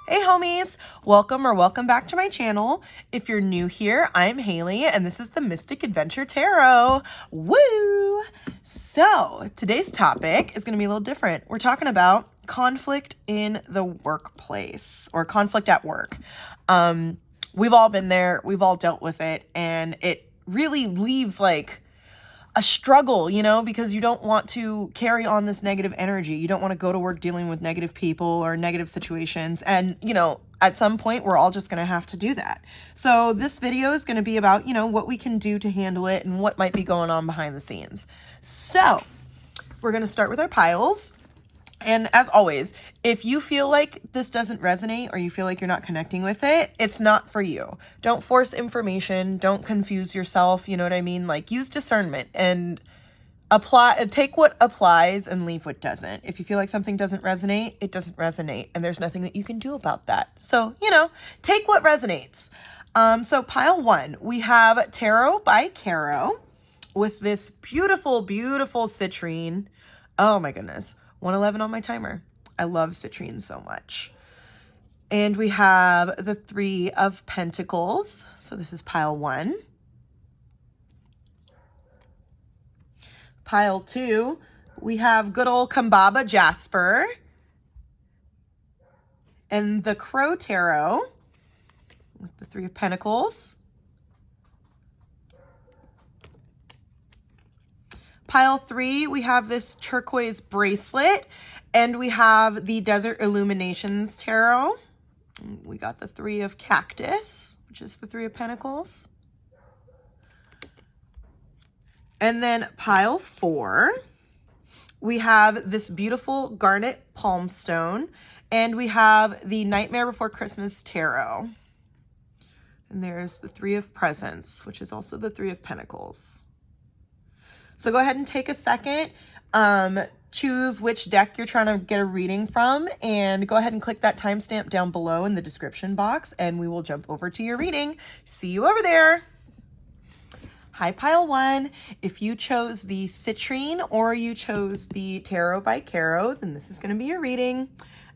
Hey homies, welcome back to my channel. If you're new here, I'm Haley and this is the Mystic Adventure Tarot. Woo! So today's topic is going to be a little different. We're talking about conflict in the workplace or conflict at work. We've all been there, we've all dealt with it, and it really leaves like a struggle, because you don't want to carry on this negative energy. You don't want to go to work dealing with negative people or negative situations. And, at some point, we're all just going to have to do that. So this video is going to be about, what we can do to handle it and what might be going on behind the scenes. So we're going to start with our piles. And as always, if you feel like this doesn't resonate or you feel like you're not connecting with it, it's not for you. Don't force information. Don't confuse yourself. You know what I mean? Like, use discernment and take what applies and leave what doesn't. If you feel like something doesn't resonate, it doesn't resonate. And there's nothing that you can do about that. So, take what resonates. So pile 1, we have Tarot by Caro with this beautiful, beautiful citrine. Oh my goodness. 111 on my timer. I love citrine so much. And we have the 3 of Pentacles. So this is pile 1. Pile 2, we have good old Kambaba Jasper. And the Crow Tarot with the 3 of Pentacles. Pile 3, we have this turquoise bracelet, and we have the Desert Illuminations Tarot. We got the 3 of Cactus, which is the 3 of Pentacles. And then pile 4, we have this beautiful Garnet Palm Stone, and we have the Nightmare Before Christmas Tarot. And there's the 3 of Presents, which is also the 3 of Pentacles. So go ahead and take a second, choose which deck you're trying to get a reading from, and go ahead and click that timestamp down below in the description box, and we will jump over to your reading. See you over there. Hi, pile 1. If you chose the citrine or you chose the Tarot by Caro, then this is going to be your reading.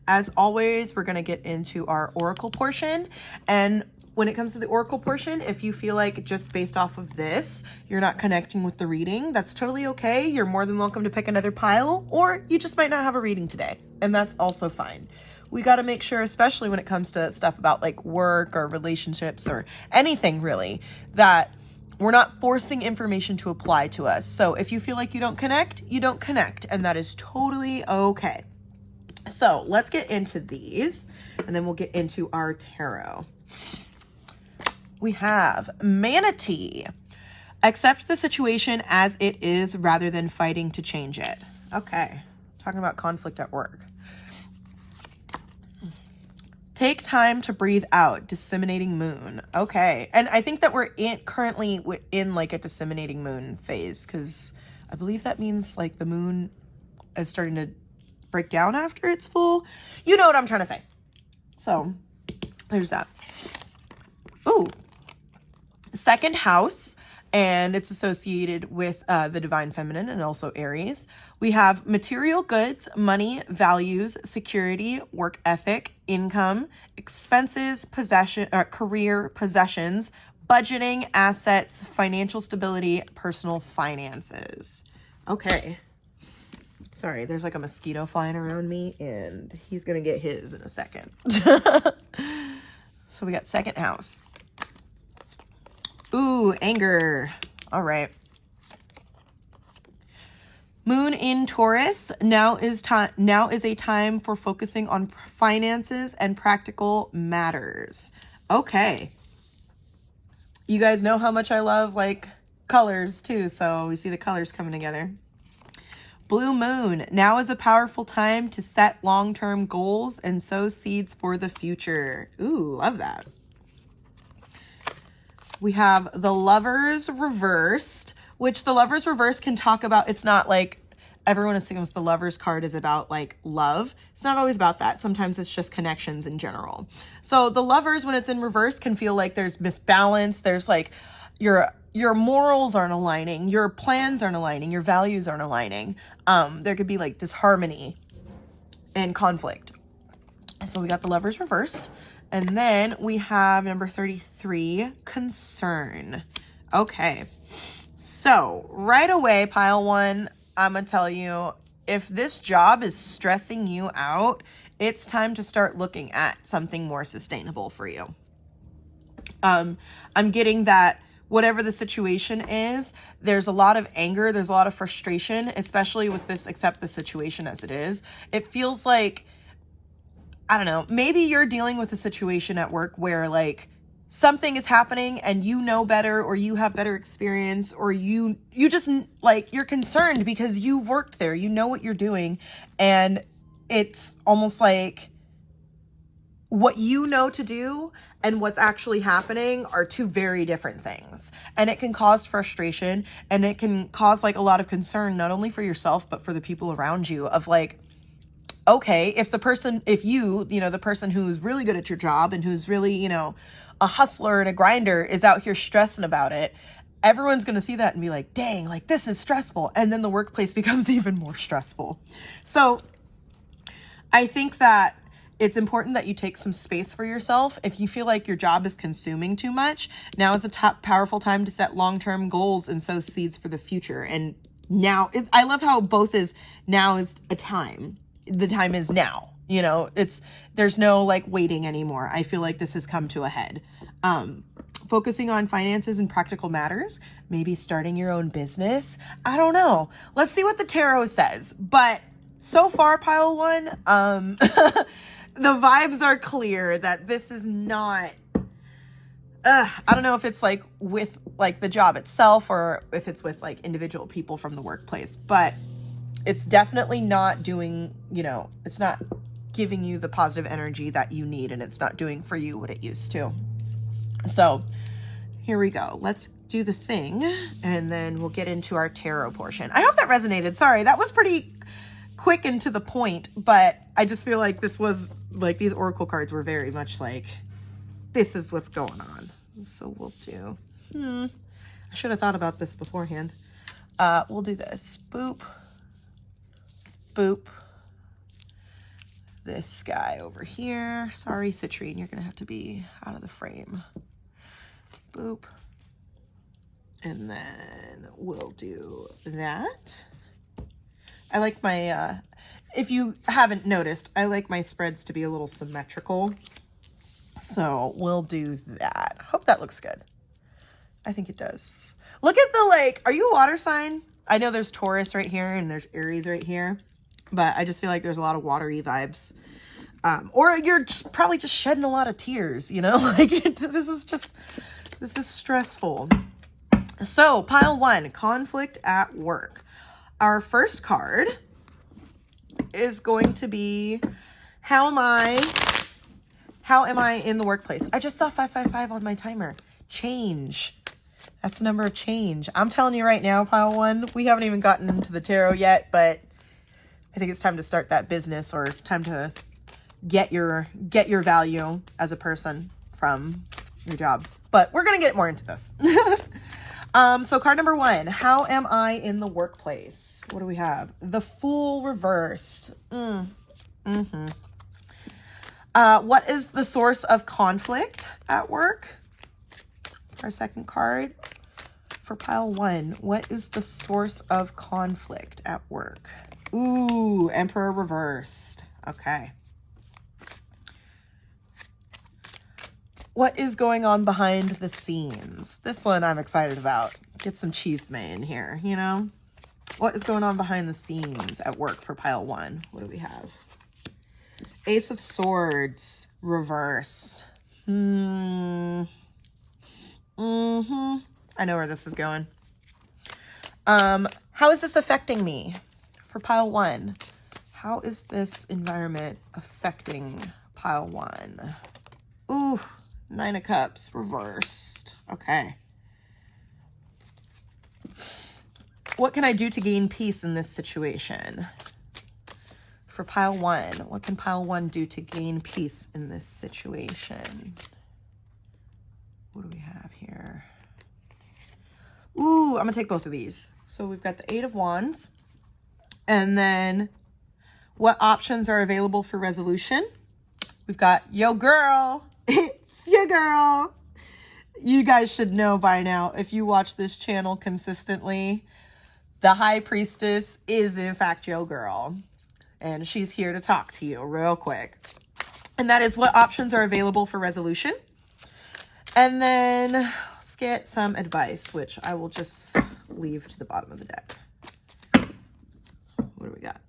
As always, we're going to get into our oracle portion, and when it comes to the oracle portion, if you feel like just based off of this, you're not connecting with the reading, that's totally okay. You're more than welcome to pick another pile, or you just might not have a reading today, and that's also fine. We got to make sure, especially when it comes to stuff about like work or relationships or anything really, that we're not forcing information to apply to us. So if you feel like you don't connect, you don't connect, and that is totally okay. So let's get into these, and then we'll get into our tarot. We have Manatee. Accept the situation as it is rather than fighting to change it. Okay, talking about conflict at work. Take time to breathe out. Disseminating moon. Okay, and I think that we're currently in like a disseminating moon phase, because I believe that means like the moon is starting to break down after it's full. You know what I'm trying to say. So there's that. Ooh. Second house, and it's associated with the divine feminine and also Aries. We have material goods, money, values, security, work ethic, income, expenses, career, possessions, budgeting, assets, financial stability, personal finances. Okay. Sorry, there's like a mosquito flying around me, and he's gonna get his in a second. So we got second house. Ooh, anger. All right. Moon in Taurus. Now is a time for focusing on finances and practical matters. Okay. You guys know how much I love like colors too, so we see the colors coming together. Blue moon. Now is a powerful time to set long-term goals and sow seeds for the future. Ooh, love that. We have the Lovers reversed, which the Lovers reversed can talk about, it's not like everyone assumes the Lovers card is about like love. It's not always about that. Sometimes it's just connections in general. So the Lovers, when it's in reverse, can feel like there's misbalance. There's like your morals aren't aligning, your plans aren't aligning, your values aren't aligning. There could be like disharmony and conflict. So we got the Lovers reversed. And then we have number 33, concern. Okay. So right away, pile one, I'm going to tell you, if this job is stressing you out, it's time to start looking at something more sustainable for you. I'm getting that whatever the situation is, there's a lot of anger, there's a lot of frustration, especially with this accept the situation as it is. It feels like, I don't know, maybe you're dealing with a situation at work where like something is happening and you know better, or you have better experience, or you just like, you're concerned because you've worked there, you know what you're doing. And it's almost like what you know to do and what's actually happening are two very different things. And it can cause frustration, and it can cause like a lot of concern, not only for yourself, but for the people around you, of like, okay, if the person who's really good at your job and who's really, a hustler and a grinder is out here stressing about it, everyone's going to see that and be like, dang, like this is stressful. And then the workplace becomes even more stressful. So I think that it's important that you take some space for yourself. If you feel like your job is consuming too much, now is a powerful time to set long-term goals and sow seeds for the future. And now, I love how both is now is a time. The time is now. There's no like waiting anymore. I feel like this has come to a head. Focusing on finances and practical matters, maybe starting your own business. I don't know. Let's see what the tarot says. But so far, pile one, the vibes are clear that this is not, I don't know if it's like with like the job itself or if it's with like individual people from the workplace, but it's definitely not doing, it's not giving you the positive energy that you need, and it's not doing for you what it used to. So here we go. Let's do the thing, and then we'll get into our tarot portion. I hope that resonated. Sorry, that was pretty quick and to the point, but I just feel like this was like, these oracle cards were very much like, this is what's going on. So we'll do, I should have thought about this beforehand. We'll do this. Boop. Boop. This guy over here. Sorry, Citrine, you're going to have to be out of the frame. Boop. And then we'll do that. I like my, if you haven't noticed, I like my spreads to be a little symmetrical. So we'll do that. Hope that looks good. I think it does. Look at the, like, are you a water sign? I know there's Taurus right here and there's Aries right here, but I just feel like there's a lot of watery vibes. Or you're probably just shedding a lot of tears, like this is stressful. So pile one, conflict at work. Our first card is going to be, how am I in the workplace? I just saw 555 on my timer. Change. That's the number of change. I'm telling you right now, pile one, we haven't even gotten into the tarot yet, but I think it's time to start that business, or time to get your value as a person from your job. But we're going to get more into this. So card number one, how am I in the workplace? What do we have? The Fool reversed. What is the source of conflict at work? Our second card for pile one. What is the source of conflict at work? Ooh, Emperor reversed. Okay. What is going on behind the scenes? This one I'm excited about. Get some chisme in here, What is going on behind the scenes at work for pile one? What do we have? Ace of Swords reversed. I know where this is going. How is this affecting me for pile one? How is this environment affecting pile one? Ooh, Nine of Cups reversed. Okay. What can I do to gain peace in this situation? For pile one, what can pile one do to gain peace in this situation? What do we have here? Ooh, I'm gonna take both of these. So we've got the Eight of Wands, and then what options are available for resolution? we've got yo girl. It's your girl. You guys should know by now, if you watch this channel consistently, the High Priestess is in fact yo girl. And she's here to talk to you real quick. And that is what options are available for resolution. And then let's get some advice, which I will just leave to the bottom of the deck. What do we got?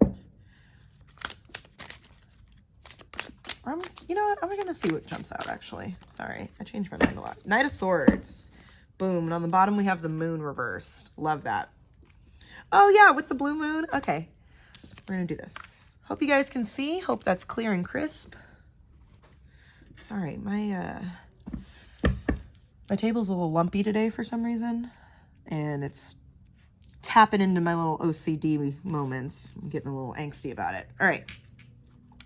You know what? I'm going to see what jumps out, actually. Sorry, I changed my mind a lot. Knight of Swords. Boom. And on the bottom, we have the moon reversed. Love that. Oh, yeah, with the blue moon. Okay. We're going to do this. Hope you guys can see. Hope that's clear and crisp. Sorry, my table's a little lumpy today for some reason. And it's tapping into my little OCD moments. I'm getting a little angsty about it. All right.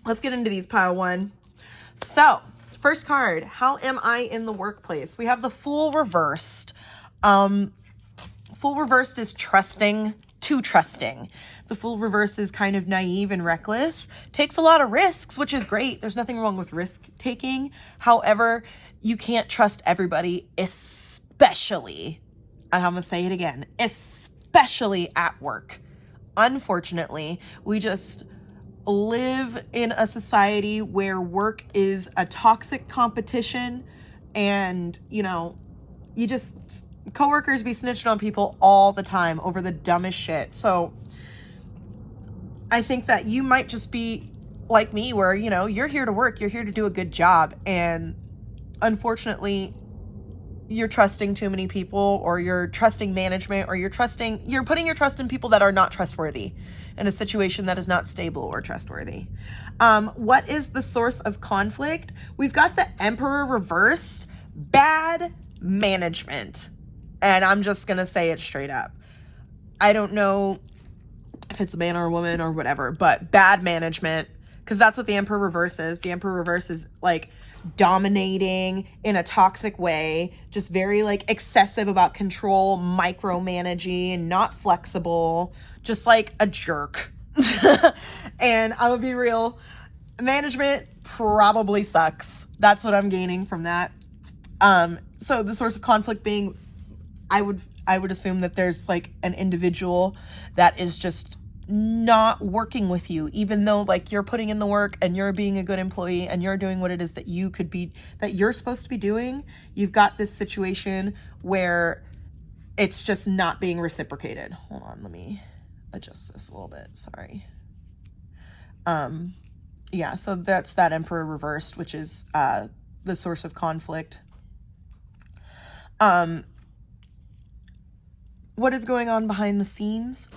Let's get into these, pile one. So, first card, how am I in the workplace? We have the Fool reversed. Fool reversed is trusting, too trusting. The Fool reverse is kind of naive and reckless. Takes a lot of risks, which is great. There's nothing wrong with risk taking. However, you can't trust everybody, especially, and I'm going to say it again, especially at work. Unfortunately, we just live in a society where work is a toxic competition, and coworkers be snitching on people all the time over the dumbest shit. So I think that you might just be like me, where you're here to work, you're here to do a good job, and unfortunately you're trusting too many people, or you're trusting management, or you're putting your trust in people that are not trustworthy in a situation that is not stable or trustworthy. What is the source of conflict? We've got the Emperor reversed, bad management. And I'm just going to say it straight up. I don't know if it's a man or a woman or whatever, but bad management, because that's what the Emperor reverse is. The Emperor reverse is like dominating in a toxic way, just very like excessive about control, micromanaging, not flexible, just like a jerk. And I'm gonna be real, management probably sucks. That's what I'm gaining from that. So the source of conflict being, I would assume that there's like an individual that is just not working with you, even though like you're putting in the work and you're being a good employee and you're doing what it is that you're supposed to be doing. You've got this situation where it's just not being reciprocated. Hold on, let me adjust this a little bit. Sorry. Yeah, so that's that Emperor reversed, which is the source of conflict. What is going on behind the scenes?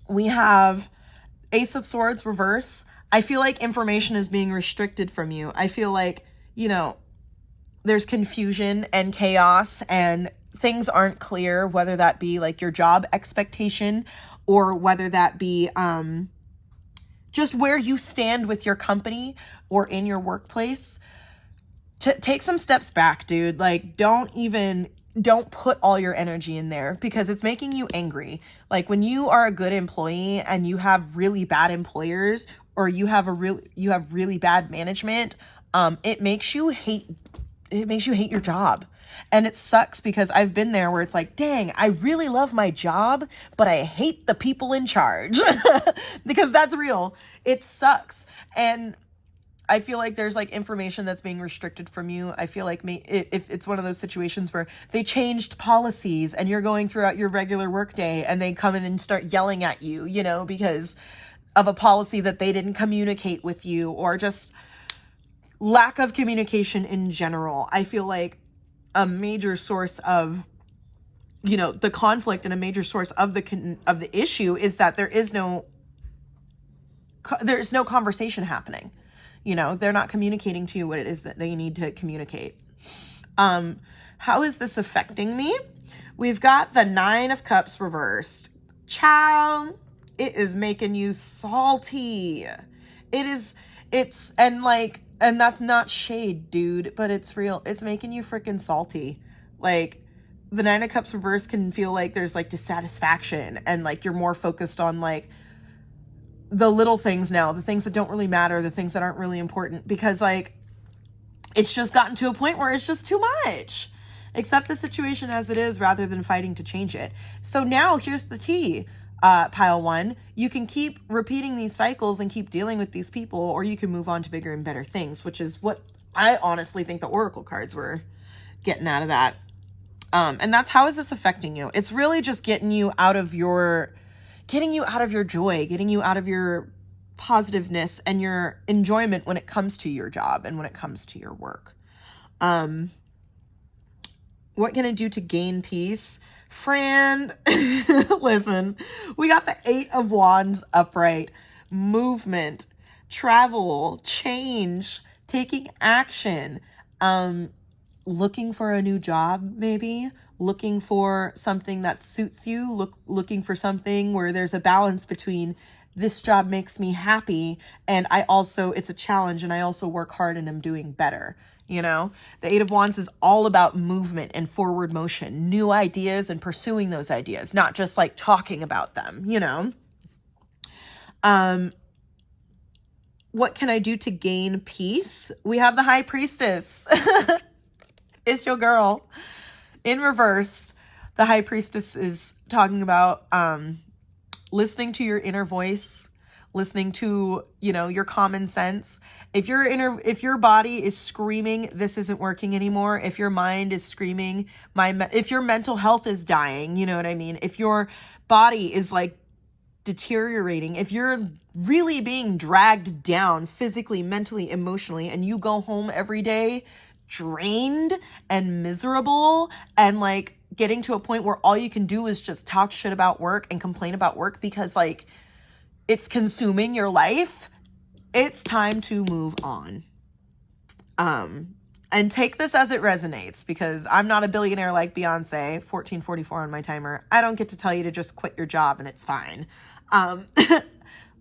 We have Ace of Swords reverse. I feel like information is being restricted from you. I feel like, there's confusion and chaos and things aren't clear, whether that be like your job expectation or whether that be just where you stand with your company or in your workplace. Take some steps back, dude. Like, don't put all your energy in there, because it's making you angry. Like, when you are a good employee and you have really bad employers, or you have really bad management, it makes you hate your job. And it sucks, because I've been there where it's like, dang, I really love my job, but I hate the people in charge. Because that's real. It sucks. And I feel like there's like information that's being restricted from you. I feel like if it's one of those situations where they changed policies and you're going throughout your regular workday and they come in and start yelling at you, because of a policy that they didn't communicate with you, or just lack of communication in general. I feel like a major source of, the conflict and a major source of the issue is that there's no conversation happening. They're not communicating to you what it is that they need to communicate. How is this affecting me? We've got the 9 of Cups reversed. Ciao. It is making you salty. And that's not shade, dude, but it's real. It's making you freaking salty. Like, the 9 of Cups reversed can feel like there's like dissatisfaction, and like you're more focused on like the little things now, the things that don't really matter, the things that aren't really important, because like, it's just gotten to a point where it's just too much. Accept the situation as it is rather than fighting to change it. So now here's the tea, pile one. You can keep repeating these cycles and keep dealing with these people, or you can move on to bigger and better things, which is what I honestly think the Oracle cards were getting out of that. And that's, how is this affecting you? It's really just getting you out of your joy, getting you out of your positiveness and your enjoyment when it comes to your job and when it comes to your work. What can I do to gain peace? Fran, listen, we got the 8 of Wands upright. Movement, travel, change, taking action, looking for a new job, maybe looking for something that suits you, looking for something where there's a balance between this job makes me happy and it's a challenge and I also work hard and I'm doing better. You know, the 8 of Wands is all about movement and forward motion, new ideas and pursuing those ideas, not just like talking about them, you know. What can I do to gain peace? We have the High Priestess. It's your girl. In reverse, the High Priestess is talking about listening to your inner voice, listening to, your common sense. If your body is screaming, this isn't working anymore. If your mind is screaming, if your mental health is dying, you know what I mean? If your body is like deteriorating, if you're really being dragged down physically, mentally, emotionally, and you go home every day drained and miserable and like getting to a point where all you can do is just talk shit about work and complain about work because like it's consuming your life, it's time to move on. And take this as it resonates, because I'm not a billionaire like Beyonce, 1444 on my timer. I don't get to tell you to just quit your job and it's fine.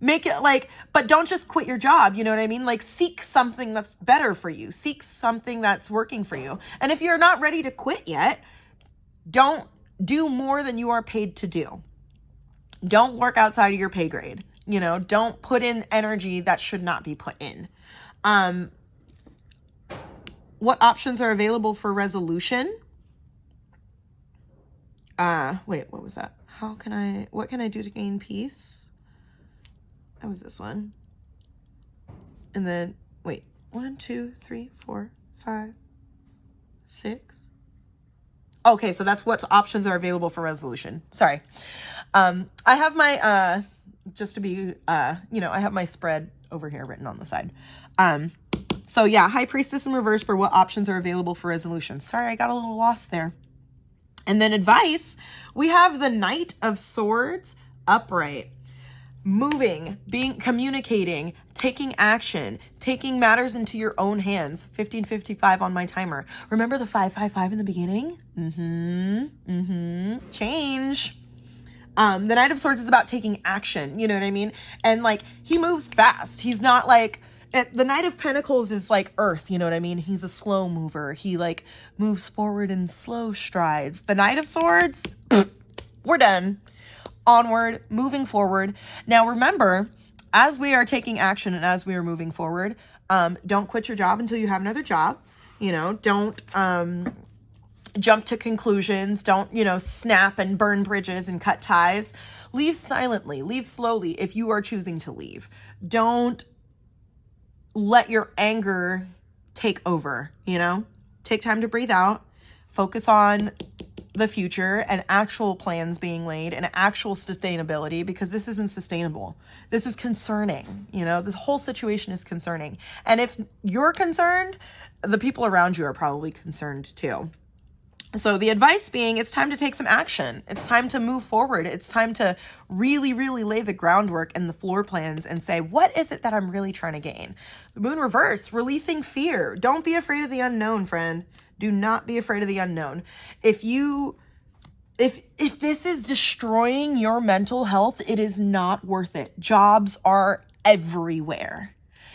Make it like, but don't just quit your job. You know what I mean? Like, seek something that's better for you. Seek something that's working for you. And if you're not ready to quit yet, don't do more than you are paid to do. Don't work outside of your pay grade. Don't put in energy that should not be put in. What options are available for resolution? Wait, what was that? What can I do to gain peace? That was this one. And then, wait, 1, 2, 3, 4, 5, 6. Okay, so that's what options are available for resolution. Sorry. I have my, just to be, I have my spread over here written on the side. So yeah, High Priestess in reverse for what options are available for resolution. Sorry, I got a little lost there. And then advice, we have the Knight of Swords upright. Moving, communicating, taking action, taking matters into your own hands. 1555 on my timer. Remember the 555 in the beginning? Change. The Knight of Swords is about taking action. You know what I mean? And like, he moves fast. He's not like, the Knight of Pentacles is like Earth. You know what I mean? He's a slow mover. He like moves forward in slow strides. The Knight of Swords, we're done. Onward, moving forward. Now remember, as we are taking action and as we are moving forward, don't quit your job until you have another job. Don't jump to conclusions. Don't, snap and burn bridges and cut ties. Leave silently, leave slowly if you are choosing to leave. Don't let your anger take over, Take time to breathe out, focus on the future and actual plans being laid and actual sustainability, because this isn't sustainable. This is concerning. This whole situation is concerning. And if you're concerned, the people around you are probably concerned too. So the advice being, it's time to take some action. It's time to move forward. It's time to really, really lay the groundwork and the floor plans and say, what is it that I'm really trying to gain? The Moon reverse, releasing fear. Don't be afraid of the unknown, friend. Do not be afraid of the unknown. If this is destroying your mental health, it is not worth it. Jobs are everywhere.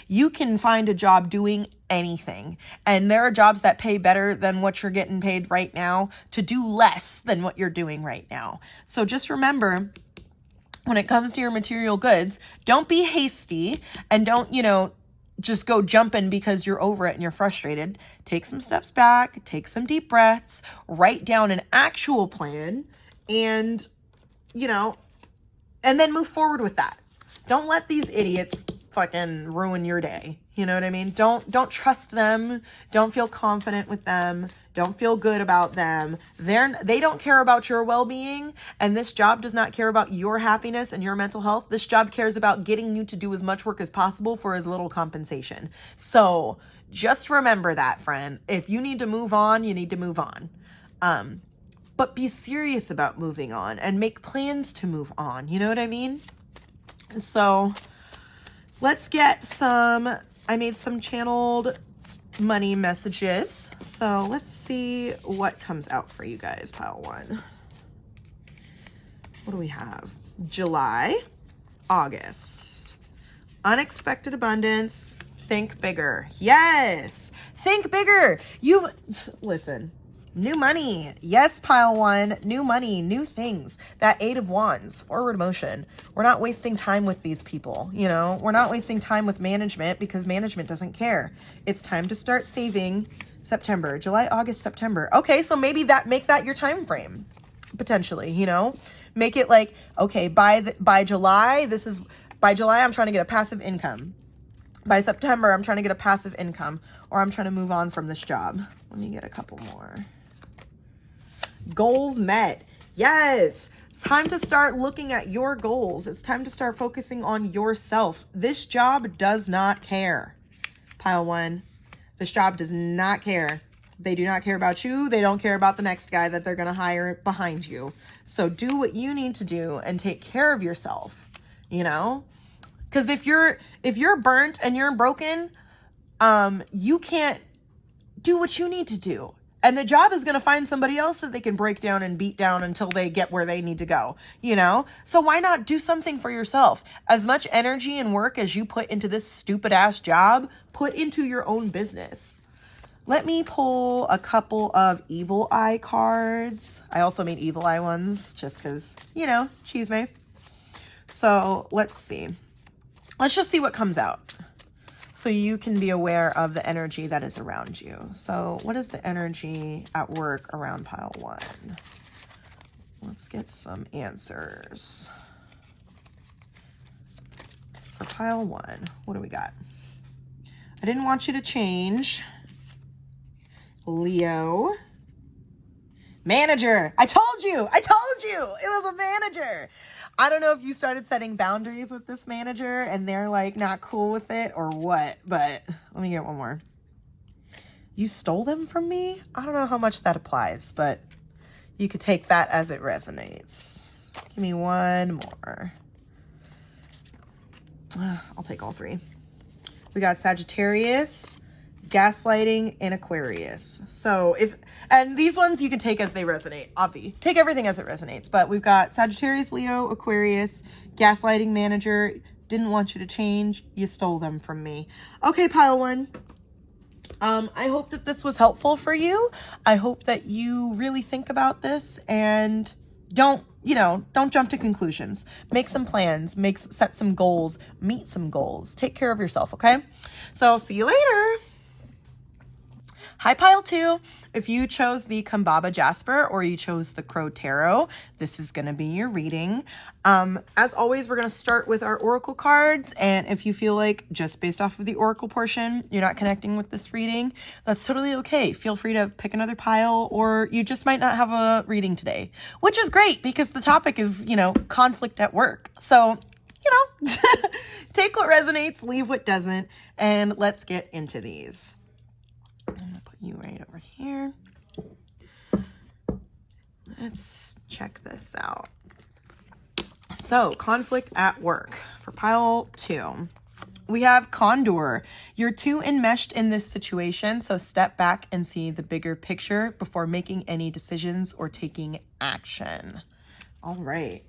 You can find a job doing anything. And there are jobs that pay better than what you're getting paid right now to do less than what you're doing right now. So just remember, when it comes to your material goods, don't be hasty and don't, just go jumping because you're over it and you're frustrated. Take some steps back, take some deep breaths, write down an actual plan, and, and then move forward with that. Don't let these idiots fucking ruin your day. You know what I mean? Don't trust them. Don't feel confident with them. Don't feel good about them. They don't care about your well-being, and this job does not care about your happiness and your mental health. This job cares about getting you to do as much work as possible for as little compensation. So just remember that, friend. If you need to move on, you need to move on. But be serious about moving on and make plans to move on. You know what I mean? So let's get I made some channeled money messages. So let's see what comes out for you guys, pile 1. What do we have? July, August. Unexpected abundance. Think bigger. Yes. Think bigger. Listen. New money. Yes, pile 1. New money, new things. That 8 of Wands, forward motion. We're not wasting time with these people. We're not wasting time with management because management doesn't care. It's time to start saving. September, July, August, September. Okay, so maybe make that your time frame. Potentially, make it like, okay, by July, I'm trying to get a passive income. By September, I'm trying to get a passive income, or I'm trying to move on from this job. Let me get a couple more. Goals met. Yes. It's time to start looking at your goals. It's time to start focusing on yourself. This job does not care. Pile 1. This job does not care. They do not care about you. They don't care about the next guy that they're going to hire behind you. So do what you need to do and take care of yourself, because if you're burnt and you're broken, you can't do what you need to do. And the job is going to find somebody else that they can break down and beat down until they get where they need to go, So why not do something for yourself? As much energy and work as you put into this stupid ass job, put into your own business. Let me pull a couple of evil eye cards. I also made evil eye ones just because, cheese me. So let's see. Let's just see what comes out, so you can be aware of the energy that is around you. So what is the energy at work around pile 1? Let's get some answers. For pile 1, what do we got? I didn't want you to change. Leo. Manager. I told you. It was a manager. I don't know if you started setting boundaries with this manager and they're like not cool with it or what, but let me get one more. You stole them from me? I don't know how much that applies, but you could take that as it resonates. Give me one more. I'll take all 3. We got Sagittarius, gaslighting, and Aquarius. So and these ones you can take as they resonate. Take everything as it resonates. But we've got Sagittarius, Leo, Aquarius, gaslighting, manager. Didn't want you to change. You stole them from me. Okay, pile 1. I hope that this was helpful for you. I hope that you really think about this and don't jump to conclusions. Make some plans, set some goals, meet some goals. Take care of yourself, okay? So see you later. Hi, pile 2. If you chose the Kambaba Jasper or you chose the Crow Tarot, this is going to be your reading. As always, we're going to start with our Oracle cards. And if you feel like just based off of the Oracle portion, you're not connecting with this reading, that's totally okay. Feel free to pick another pile, or you just might not have a reading today, which is great because the topic is, conflict at work. So, take what resonates, leave what doesn't, and let's get into these. I'm gonna put you right over here. Let's check this out. So, conflict at work for pile 2. We have Condor. You're too enmeshed in this situation, so step back and see the bigger picture before making any decisions or taking action. All right.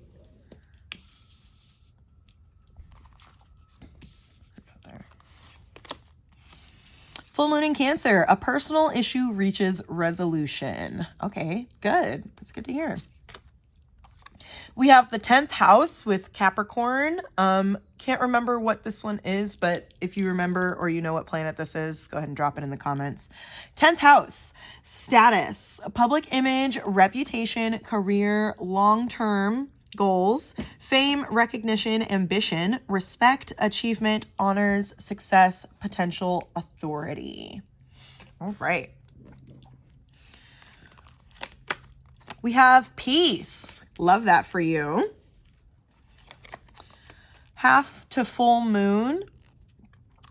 Full moon in Cancer, a personal issue reaches resolution. Okay, good. That's good to hear. We have the 10th house with Capricorn. Can't remember what this one is, but if you remember or you know what planet this is, go ahead and drop it in the comments. 10th house, status, public image, reputation, career, long-term goals, fame, recognition, ambition, respect, achievement, honors, success, potential, authority. All right. We have peace. Love that for you. Half to full moon.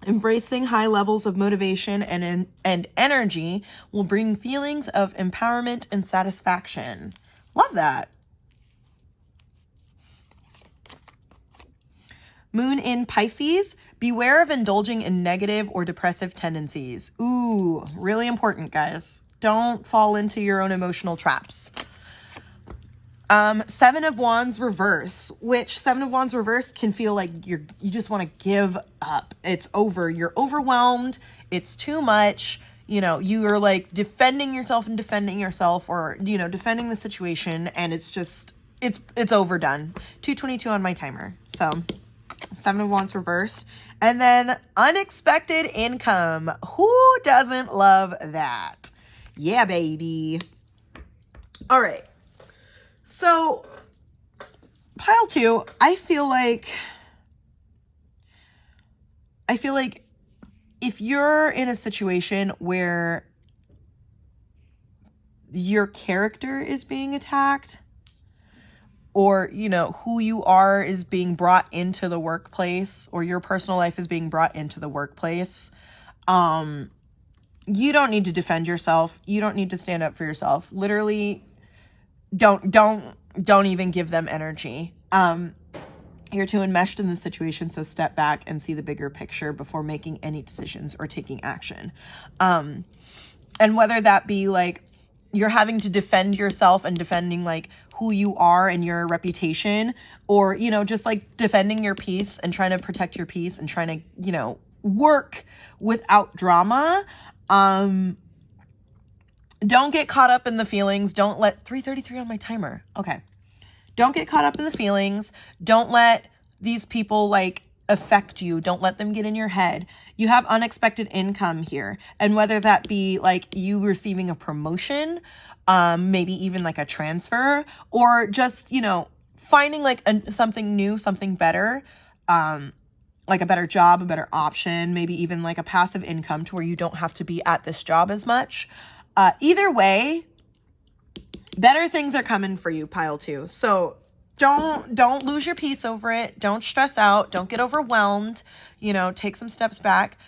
Embracing high levels of motivation and energy will bring feelings of empowerment and satisfaction. Love that. Moon in Pisces. Beware of indulging in negative or depressive tendencies. Ooh, really important, guys. Don't fall into your own emotional traps. 7 of Wands reverse, which 7 of Wands reverse can feel like you just want to give up. It's over. You're overwhelmed. It's too much. You know, you are like defending yourself, or, you know, defending the situation. And it's just, it's overdone. 222 on my timer. So 7 of Wands reverse. And then unexpected income. Who doesn't love that? Yeah, baby. All right. So, pile 2, I feel like if you're in a situation where your character is being attacked, or, you know, who you are is being brought into the workplace, or your personal life is being brought into the workplace, you don't need to defend yourself. You don't need to stand up for yourself. Literally, don't even give them energy. You're too enmeshed in the situation, so step back and see the bigger picture before making any decisions or taking action. And whether that be like you're having to defend yourself and defending like who you are and your reputation, or, you know, just like defending your peace and trying to protect your peace and trying to, you know, work without drama. Don't get caught up in the feelings. Don't let 3:33 on my timer. Okay. Don't get caught up in the feelings. Don't let these people like affect you. Don't let them get in your head. You have unexpected income here. And whether that be like you receiving a promotion, maybe even like a transfer, or just, you know, finding like something new, something better, like a better job, a better option, maybe even like a passive income to where you don't have to be at this job as much. Either way, better things are coming for you, pile 2. So don't lose your peace over it. Don't stress out. Don't get overwhelmed. You know, take some steps back.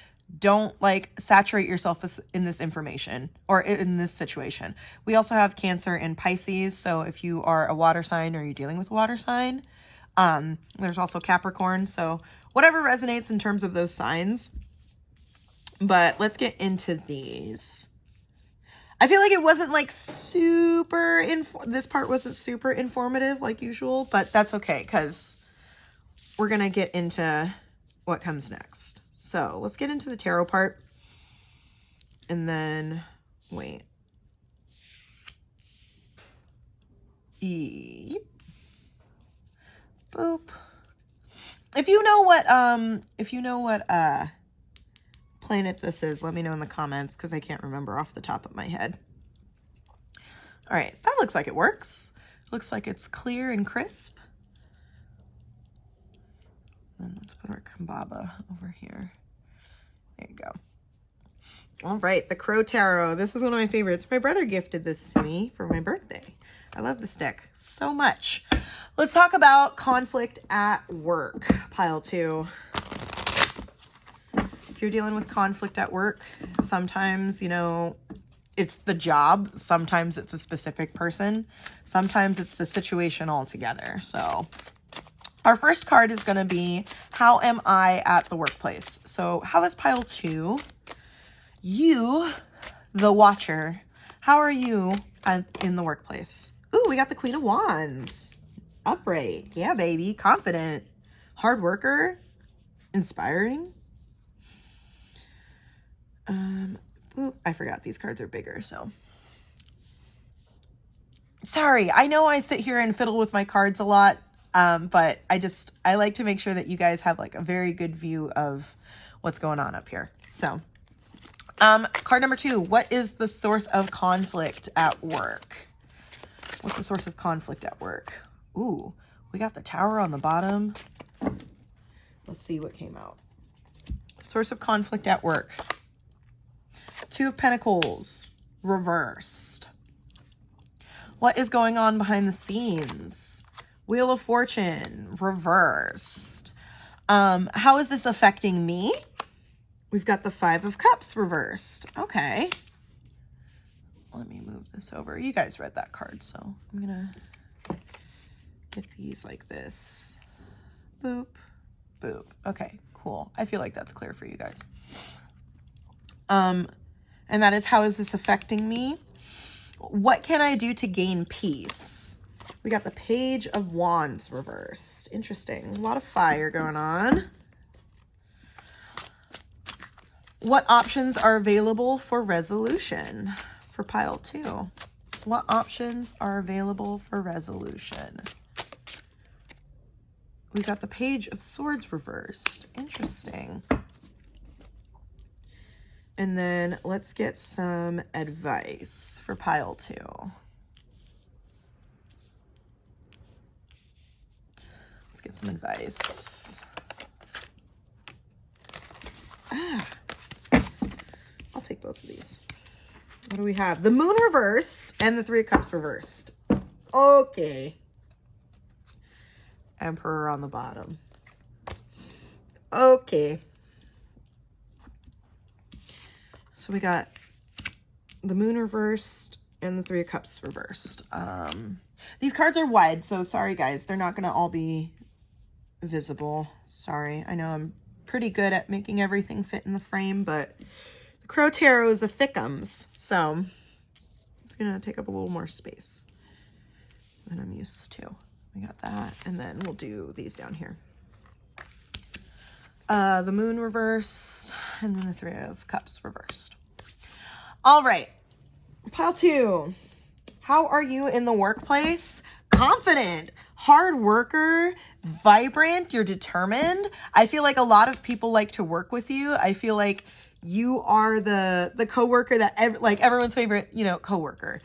Don't like saturate yourself in this information or in this situation. We also have Cancer and Pisces. So if you are a water sign or you're dealing with a water sign, there's also Capricorn. So whatever resonates in terms of those signs. But let's get into these. I feel like it wasn't like super, this part wasn't super informative like usual, but that's okay because we're going to get into what comes next. So let's get into the tarot part and then wait. Yep. Boop. If you know what planet this is, let me know in the comments because I can't remember off the top of my head. All right, that looks like it works. Looks like it's clear and crisp. And let's put our Kambaba over here. There you go. All right, the Crow Tarot. This is one of my favorites. My brother gifted this to me for my birthday. I love this deck so much. Let's talk about conflict at work, pile 2. If you're dealing with conflict at work, sometimes, you know, it's the job. Sometimes it's a specific person. Sometimes it's the situation altogether. So our first card is going to be, how am I at the workplace? So how is pile 2? You, the watcher, how are you in the workplace? Ooh, we got the Queen of Wands. Upright. Yeah, baby. Confident. Hard worker. Inspiring. Ooh, I forgot these cards are bigger, so. Sorry, I know I sit here and fiddle with my cards a lot, but I like to make sure that you guys have like a very good view of what's going on up here. So, card number 2, what is the source of conflict at work? What's the source of conflict at work? Ooh, we got the Tower on the bottom. Let's see what came out. Source of conflict at work. 2 of Pentacles, reversed. What is going on behind the scenes? Wheel of Fortune, reversed. How is this affecting me? We've got the 5 of Cups reversed. Okay. Let me move this over. You guys read that card, so I'm gonna get these like this. Boop, boop. Okay, cool. I feel like that's clear for you guys. And that is, how is this affecting me? What can I do to gain peace? We got the Page of Wands reversed. Interesting. A lot of fire going on. What options are available for resolution for pile 2? What options are available for resolution? We got the Page of Swords reversed. Interesting. And then let's get some advice for pile 2. Let's get some advice. I'll take both of these. What do we have? The Moon reversed and the 3 of Cups reversed. Okay. Emperor on the bottom. Okay. So we got the Moon reversed and the 3 of Cups reversed. These cards are wide, so sorry guys. They're not going to all be visible. Sorry. I know I'm pretty good at making everything fit in the frame, but the Crow Tarot is a thickums, so it's going to take up a little more space than I'm used to. We got that, and then we'll do these down here. The Moon reversed, and then the 3 of Cups reversed. All right, pile 2. How are you in the workplace? Confident, hard worker, vibrant, you're determined. I feel like a lot of people like to work with you. I feel like you are the coworker that everyone's favorite, coworker.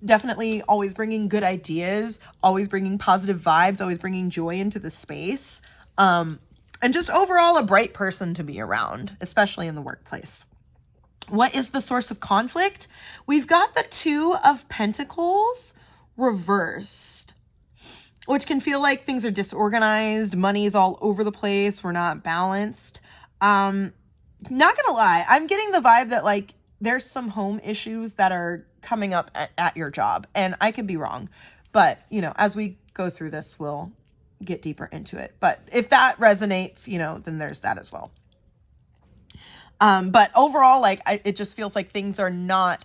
Definitely always bringing good ideas, always bringing positive vibes, always bringing joy into the space. And just overall a bright person to be around, especially in the workplace. What is the source of conflict? We've got the 2 of Pentacles reversed, which can feel like things are disorganized. Money's all over the place. We're not balanced. Not gonna lie, I'm getting the vibe that like there's some home issues that are coming up at your job, and I could be wrong, but as we go through this, we'll get deeper into it. But if that resonates, then there's that as well. But overall, it just feels like things are not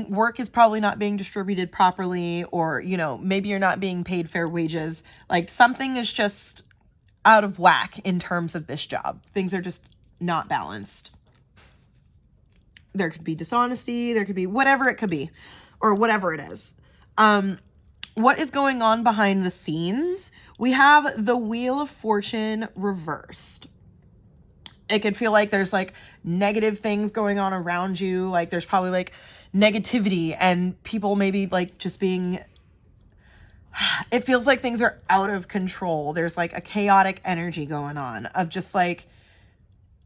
work is probably not being distributed properly, or, maybe you're not being paid fair wages. Like something is just out of whack in terms of this job. Things are just not balanced. There could be dishonesty, there could be whatever it could be, or whatever it is. What is going on behind the scenes? We have the Wheel of Fortune reversed. It could feel like there's like negative things going on around you. Like there's probably like negativity and people maybe like just being, it feels like things are out of control. There's like a chaotic energy going on of just like,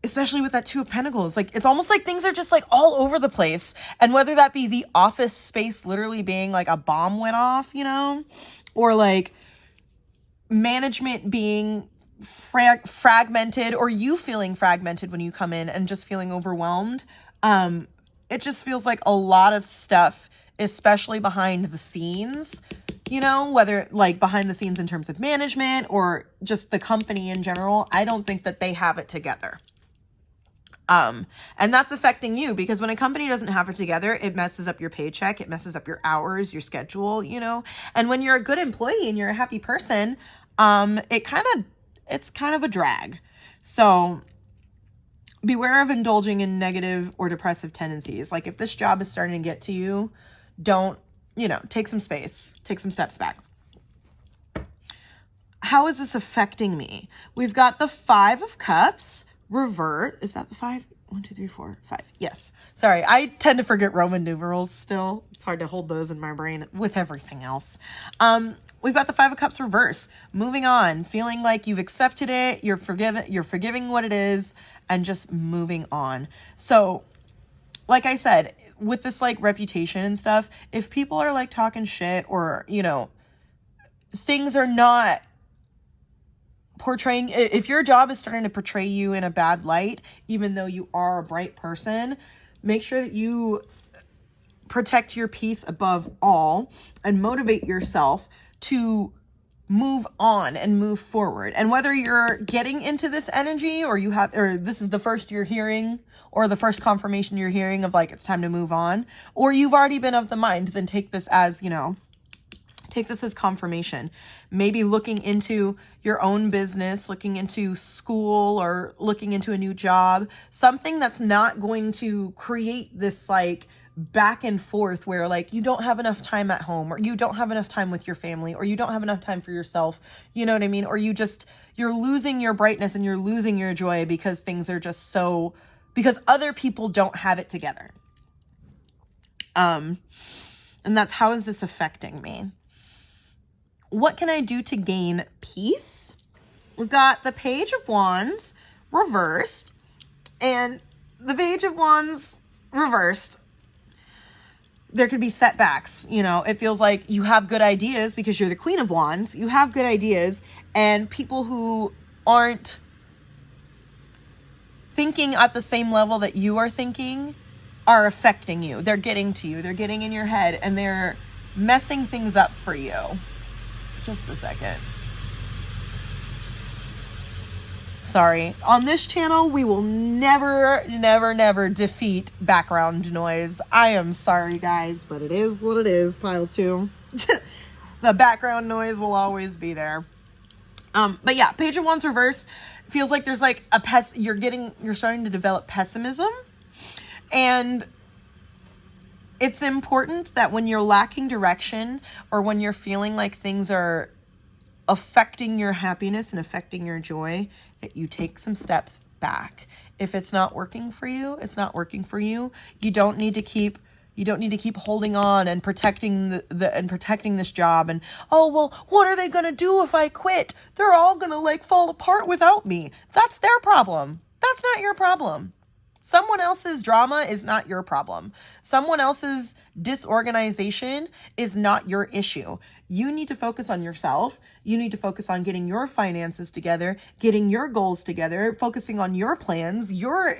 especially with that 2 of Pentacles, like it's almost like things are just like all over the place. And whether that be the office space literally being like a bomb went off, or like management being fragmented, or you feeling fragmented when you come in and just feeling overwhelmed. It just feels like a lot of stuff, especially behind the scenes, whether like behind the scenes in terms of management or just the company in general. I don't think that they have it together. And that's affecting you, because when a company doesn't have it together, it messes up your paycheck. It messes up your hours, your schedule, and when you're a good employee and you're a happy person, it's kind of a drag. So beware of indulging in negative or depressive tendencies. Like if this job is starting to get to you, Don't, take some space, take some steps back. How is this affecting me? We've got the 5 of Cups, revert. Is that the 5? 1, 2, 3, 4, 5. Yes. Sorry, I tend to forget Roman numerals still. It's hard to hold those in my brain with everything else. We've got the 5 of Cups reverse. Moving on, feeling like you've accepted it, you're forgiving what it is, and just moving on. So, like I said, with this like reputation and stuff, if people are like talking shit or, things are not portraying, if your job is starting to portray you in a bad light, even though you are a bright person, make sure that you protect your peace above all and motivate yourself to move on and move forward. And whether you're getting into this energy or this is the first you're hearing or the first confirmation you're hearing of like, it's time to move on, or you've already been of the mind, then take this as, take this as confirmation. Maybe looking into your own business, looking into school, or looking into a new job, something that's not going to create this like back and forth where like you don't have enough time at home, or you don't have enough time with your family, or you don't have enough time for yourself. You know what I mean? Or you're losing your brightness and you're losing your joy because things are just because other people don't have it together. And that's, how is this affecting me? What can I do to gain peace? We've got the Page of Wands reversed, and the Page of Wands reversed. There could be setbacks. It feels like you have good ideas because you're the Queen of Wands. You have good ideas, and people who aren't thinking at the same level that you are thinking are affecting you. They're getting to you. They're getting in your head, and they're messing things up for you. Just a second. Sorry. On this channel, we will never, never, never defeat background noise. I am sorry, guys, but it is what it is, pile 2. The background noise will always be there. But yeah, Page of Wands reverse feels like there's like you're starting to develop pessimism. And it's important that when you're lacking direction, or when you're feeling like things are affecting your happiness and affecting your joy, that you take some steps back. If it's not working for you, it's not working for you. You don't need to keep holding on and protecting protecting this job. And, oh, well, what are they going to do if I quit? They're all going to like fall apart without me. That's their problem. That's not your problem. Someone else's drama is not your problem. Someone else's disorganization is not your issue. You need to focus on yourself. You need to focus on getting your finances together, getting your goals together, focusing on your plans, your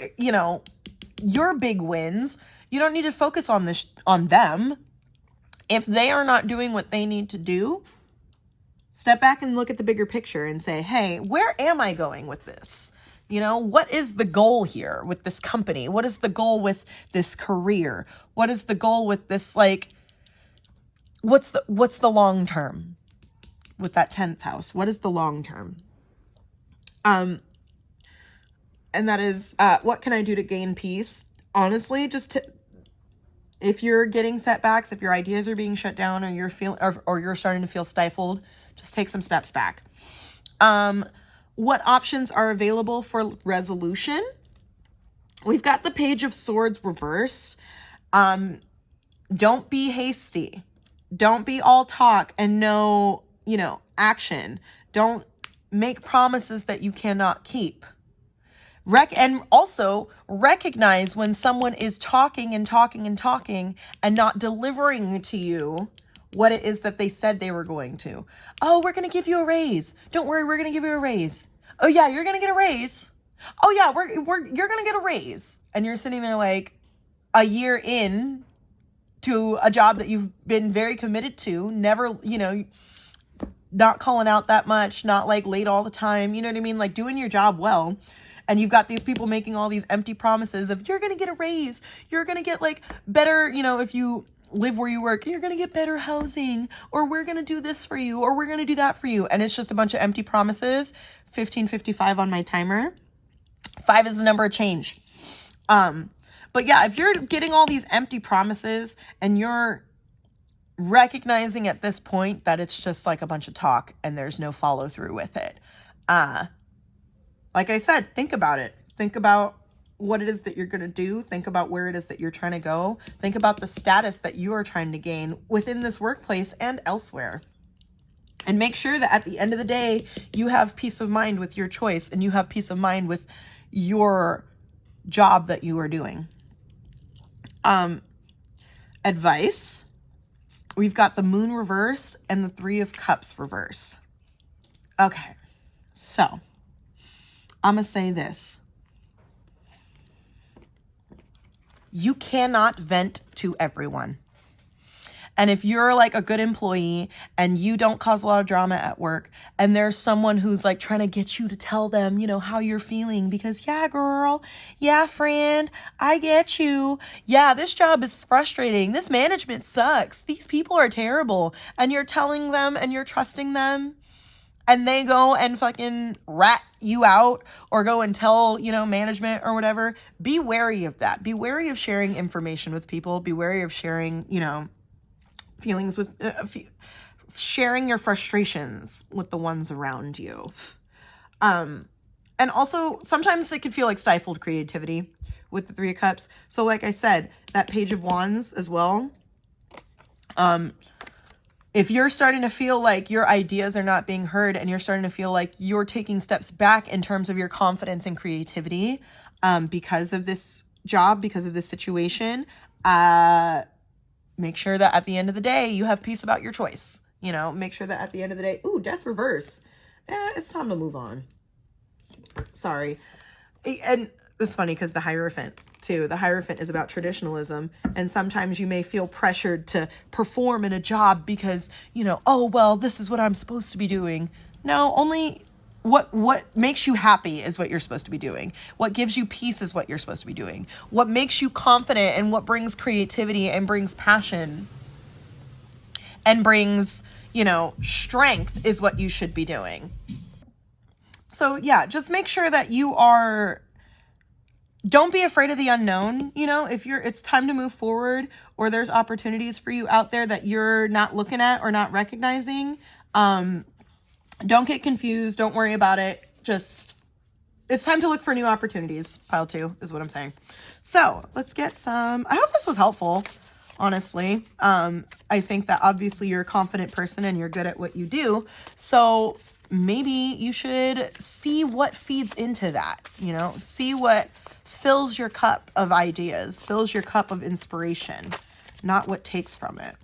big wins. You don't need to focus on them. If they are not doing what they need to do, step back and look at the bigger picture and say, hey, where am I going with this? What is the goal here with this company? What is the goal with this career? What is the goal with this, like, what's the long term with that 10th house? What is the long term? And that is, what can I do to gain peace? Honestly, if you're getting setbacks, if your ideas are being shut down, or you're starting to feel stifled, just take some steps back. What options are available for resolution? We've got the Page of Swords reverse. Don't be hasty. Don't be all talk and no, action. Don't make promises that you cannot keep. And also recognize when someone is talking and talking and talking and not delivering to you what it is that they said they were going to. Oh, we're going to give you a raise. Don't worry, we're going to give you a raise. Oh yeah, you're going to get a raise. Oh yeah, you're going to get a raise. And you're sitting there like a year in to a job that you've been very committed to, never, not calling out that much, not like late all the time. You know what I mean? Like doing your job well. And you've got these people making all these empty promises of you're going to get a raise. You're going to get like better, if you live where you work, you're going to get better housing, or we're going to do this for you, or we're going to do that for you. And it's just a bunch of empty promises. 15:55 on my timer. 5 is the number of change. But yeah, if you're getting all these empty promises and you're recognizing at this point that it's just like a bunch of talk and there's no follow through with it. Like I said, think about it. Think about what it is that you're going to do. Think about where it is that you're trying to go. Think about the status that you are trying to gain within this workplace and elsewhere. And make sure that at the end of the day, you have peace of mind with your choice and you have peace of mind with your job that you are doing. Advice. We've got the Moon reversed and the Three of Cups reversed. Okay, so I'm going to say this. You cannot vent to everyone. And if you're like a good employee and you don't cause a lot of drama at work and there's someone who's like trying to get you to tell them, you know, how you're feeling because, yeah, girl, yeah, friend, I get you. Yeah, this job is frustrating. This management sucks. These people are terrible. And you're telling them and you're trusting them and they go and fucking rat you out or go and tell, you know, management or whatever. Be wary of that. Be wary of sharing information with people. Be wary of sharing, you know, feelings with sharing your frustrations with the ones around you. And also sometimes it could feel like stifled creativity with the Three of Cups. So like I said, that Page of Wands as well. If you're starting to feel like your ideas are not being heard and you're starting to feel like you're taking steps back in terms of your confidence and creativity, because of this job, because of this situation, make sure that at the end of the day, you have peace about your choice. You know, make sure that at the end of the day, ooh, Death reverse. It's time to move on. Sorry. And it's funny because the Hierophant too. The Hierophant is about traditionalism. And sometimes you may feel pressured to perform in a job because, you know, oh, well, this is what I'm supposed to be doing. No, only what makes you happy is what you're supposed to be doing. What gives you peace is what you're supposed to be doing. What makes you confident and what brings creativity and brings passion and brings, you know, strength is what you should be doing. So yeah, just make sure that don't be afraid of the unknown. You know, if it's time to move forward or there's opportunities for you out there that you're not looking at or not recognizing, don't get confused. Don't worry about it. Just, it's time to look for new opportunities. Pile 2 is what I'm saying. So let's get some, I hope this was helpful, honestly. I think that obviously you're a confident person and you're good at what you do. So maybe you should see what feeds into that, you know, see what fills your cup of ideas, fills your cup of inspiration, not what takes from it.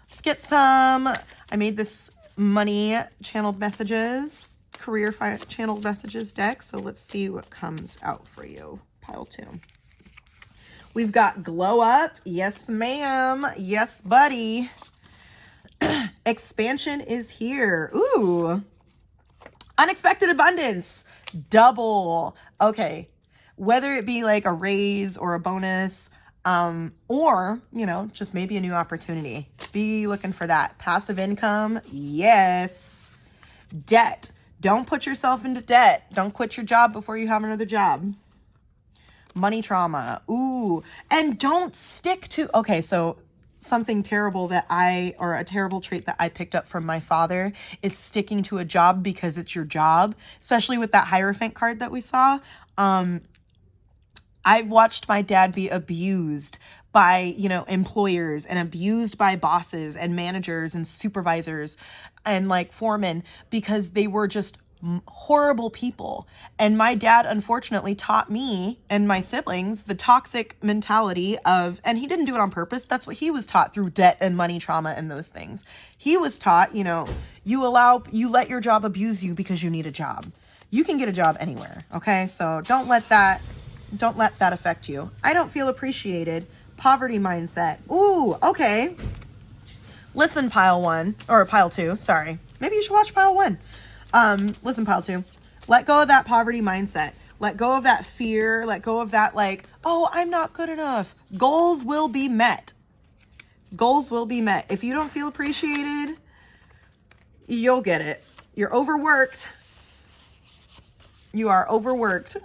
Let's get some, I made this money channeled messages, career channeled messages deck. So let's see what comes out for you. Pile 2. We've got Glow Up. Yes, ma'am. Yes, buddy. Expansion is here. Ooh. Unexpected abundance. Double. Okay. Whether it be like a raise or a bonus, or, you know, just maybe a new opportunity. Be looking for that. Passive income. Yes. Debt. Don't put yourself into debt. Don't quit your job before you have another job. Money trauma. Ooh. And don't stick to, okay, so something terrible or a terrible trait that I picked up from my father is sticking to a job because it's your job, especially with that Hierophant card that we saw. I've watched my dad be abused by, you know, employers and abused by bosses and managers and supervisors and like foremen because they were just horrible people. And my dad, unfortunately, taught me and my siblings the toxic mentality of, and he didn't do it on purpose. That's what he was taught through debt and money trauma and those things. He was taught, you know, you let your job abuse you because you need a job. You can get a job anywhere. Okay. So don't let that affect you. I don't feel appreciated. Poverty mindset. Ooh, okay. Listen, pile 1 or pile 2. Sorry. Maybe you should watch pile 1. Listen, pile 2. Let go of that poverty mindset. Let go of that fear. Let go of that like, oh, I'm not good enough. Goals will be met. Goals will be met. If you don't feel appreciated, you'll get it. You're overworked. You are overworked.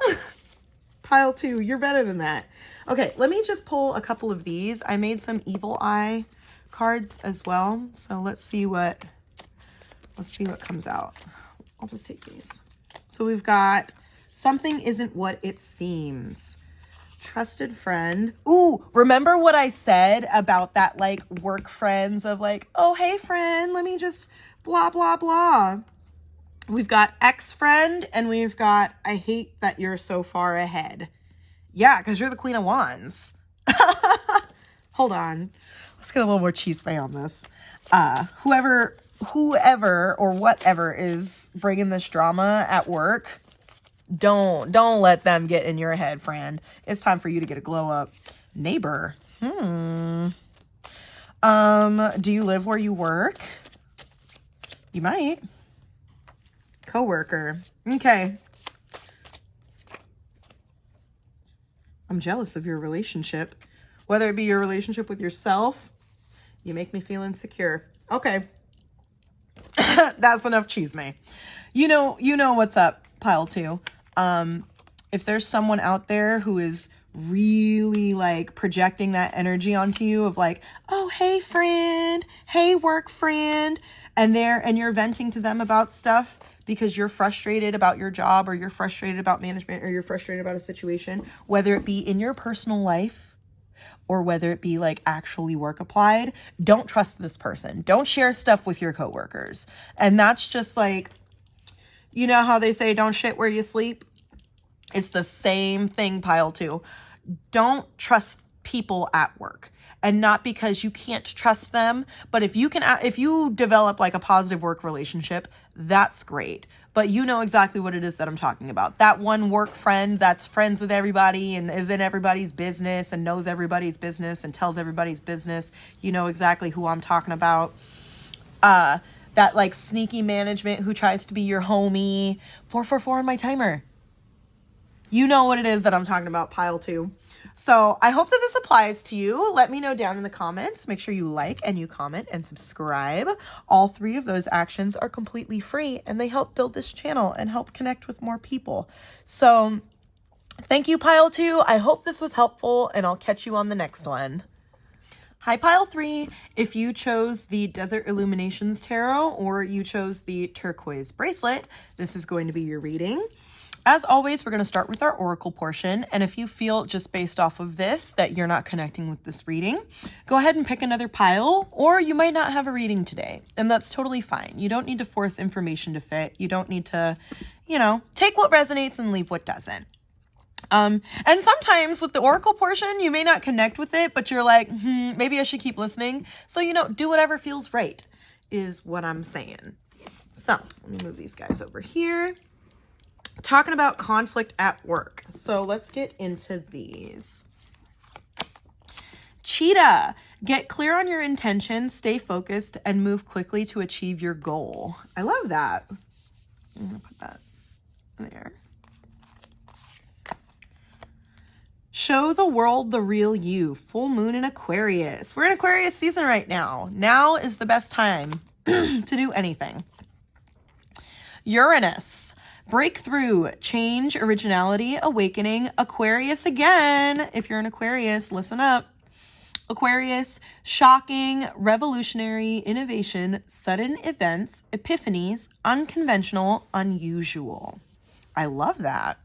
Pile 2, you're better than that. Okay, let me just pull a couple of these. I made some Evil Eye cards as well. So let's see what comes out. I'll just take these. So we've got something isn't what it seems. Trusted friend. Ooh, remember what I said about that like work friends of like, oh, hey friend, let me just blah, blah, blah. We've got ex-friend and we've got, I hate that you're so far ahead. Yeah, because you're the Queen of Wands. Hold on. Let's get a little more cheese fay on this. Whoever or whatever is bringing this drama at work, don't let them get in your head, friend. It's time for you to get a glow up. Neighbor. Do you live where you work? You might. Coworker. Okay. I'm jealous of your relationship. Whether it be your relationship with yourself, you make me feel insecure. Okay. That's enough cheese, May. You know what's up, pile 2. If there's someone out there who is really like projecting that energy onto you of like, oh, hey friend, hey work friend, and you're venting to them about stuff because you're frustrated about your job or you're frustrated about management or you're frustrated about a situation, whether it be in your personal life or whether it be like actually work applied, don't trust this person. Don't share stuff with your coworkers. And that's just like, you know how they say don't shit where you sleep? It's the same thing, pile 2. Don't trust people at work. And not because you can't trust them, but if you develop like a positive work relationship, that's great. But you know exactly what it is that I'm talking about. That one work friend that's friends with everybody and is in everybody's business and knows everybody's business and tells everybody's business. You know exactly who I'm talking about. That like sneaky management who tries to be your homie. 444 on my timer. You know what it is that I'm talking about, pile 2. So I hope that this applies to you. Let me know down in the comments. Make sure you like and you comment and subscribe. All 3 of those actions are completely free and they help build this channel and help connect with more people. So thank you, pile 2. I hope this was helpful and I'll catch you on the next one. Hi, pile 3. If you chose the Desert Illuminations Tarot or you chose the turquoise bracelet, this is going to be your reading. As always, we're going to start with our oracle portion. And if you feel just based off of this that you're not connecting with this reading, go ahead and pick another pile, or you might not have a reading today. And that's totally fine. You don't need to force information to fit. You don't need to, take what resonates and leave what doesn't. And sometimes with the oracle portion, you may not connect with it, but you're like, maybe I should keep listening. So, do whatever feels right is what I'm saying. So let me move these guys over here. Talking about conflict at work. So let's get into these. Cheetah, get clear on your intention, stay focused, and move quickly to achieve your goal. I love that. I'm going to put that there. Show the world the real you. Full moon in Aquarius. We're in Aquarius season right now. Now is the best time to do anything. Uranus. Breakthrough, change, originality, awakening, Aquarius again. If you're an Aquarius, listen up. Aquarius, shocking, revolutionary, innovation, sudden events, epiphanies, unconventional, unusual. I love that.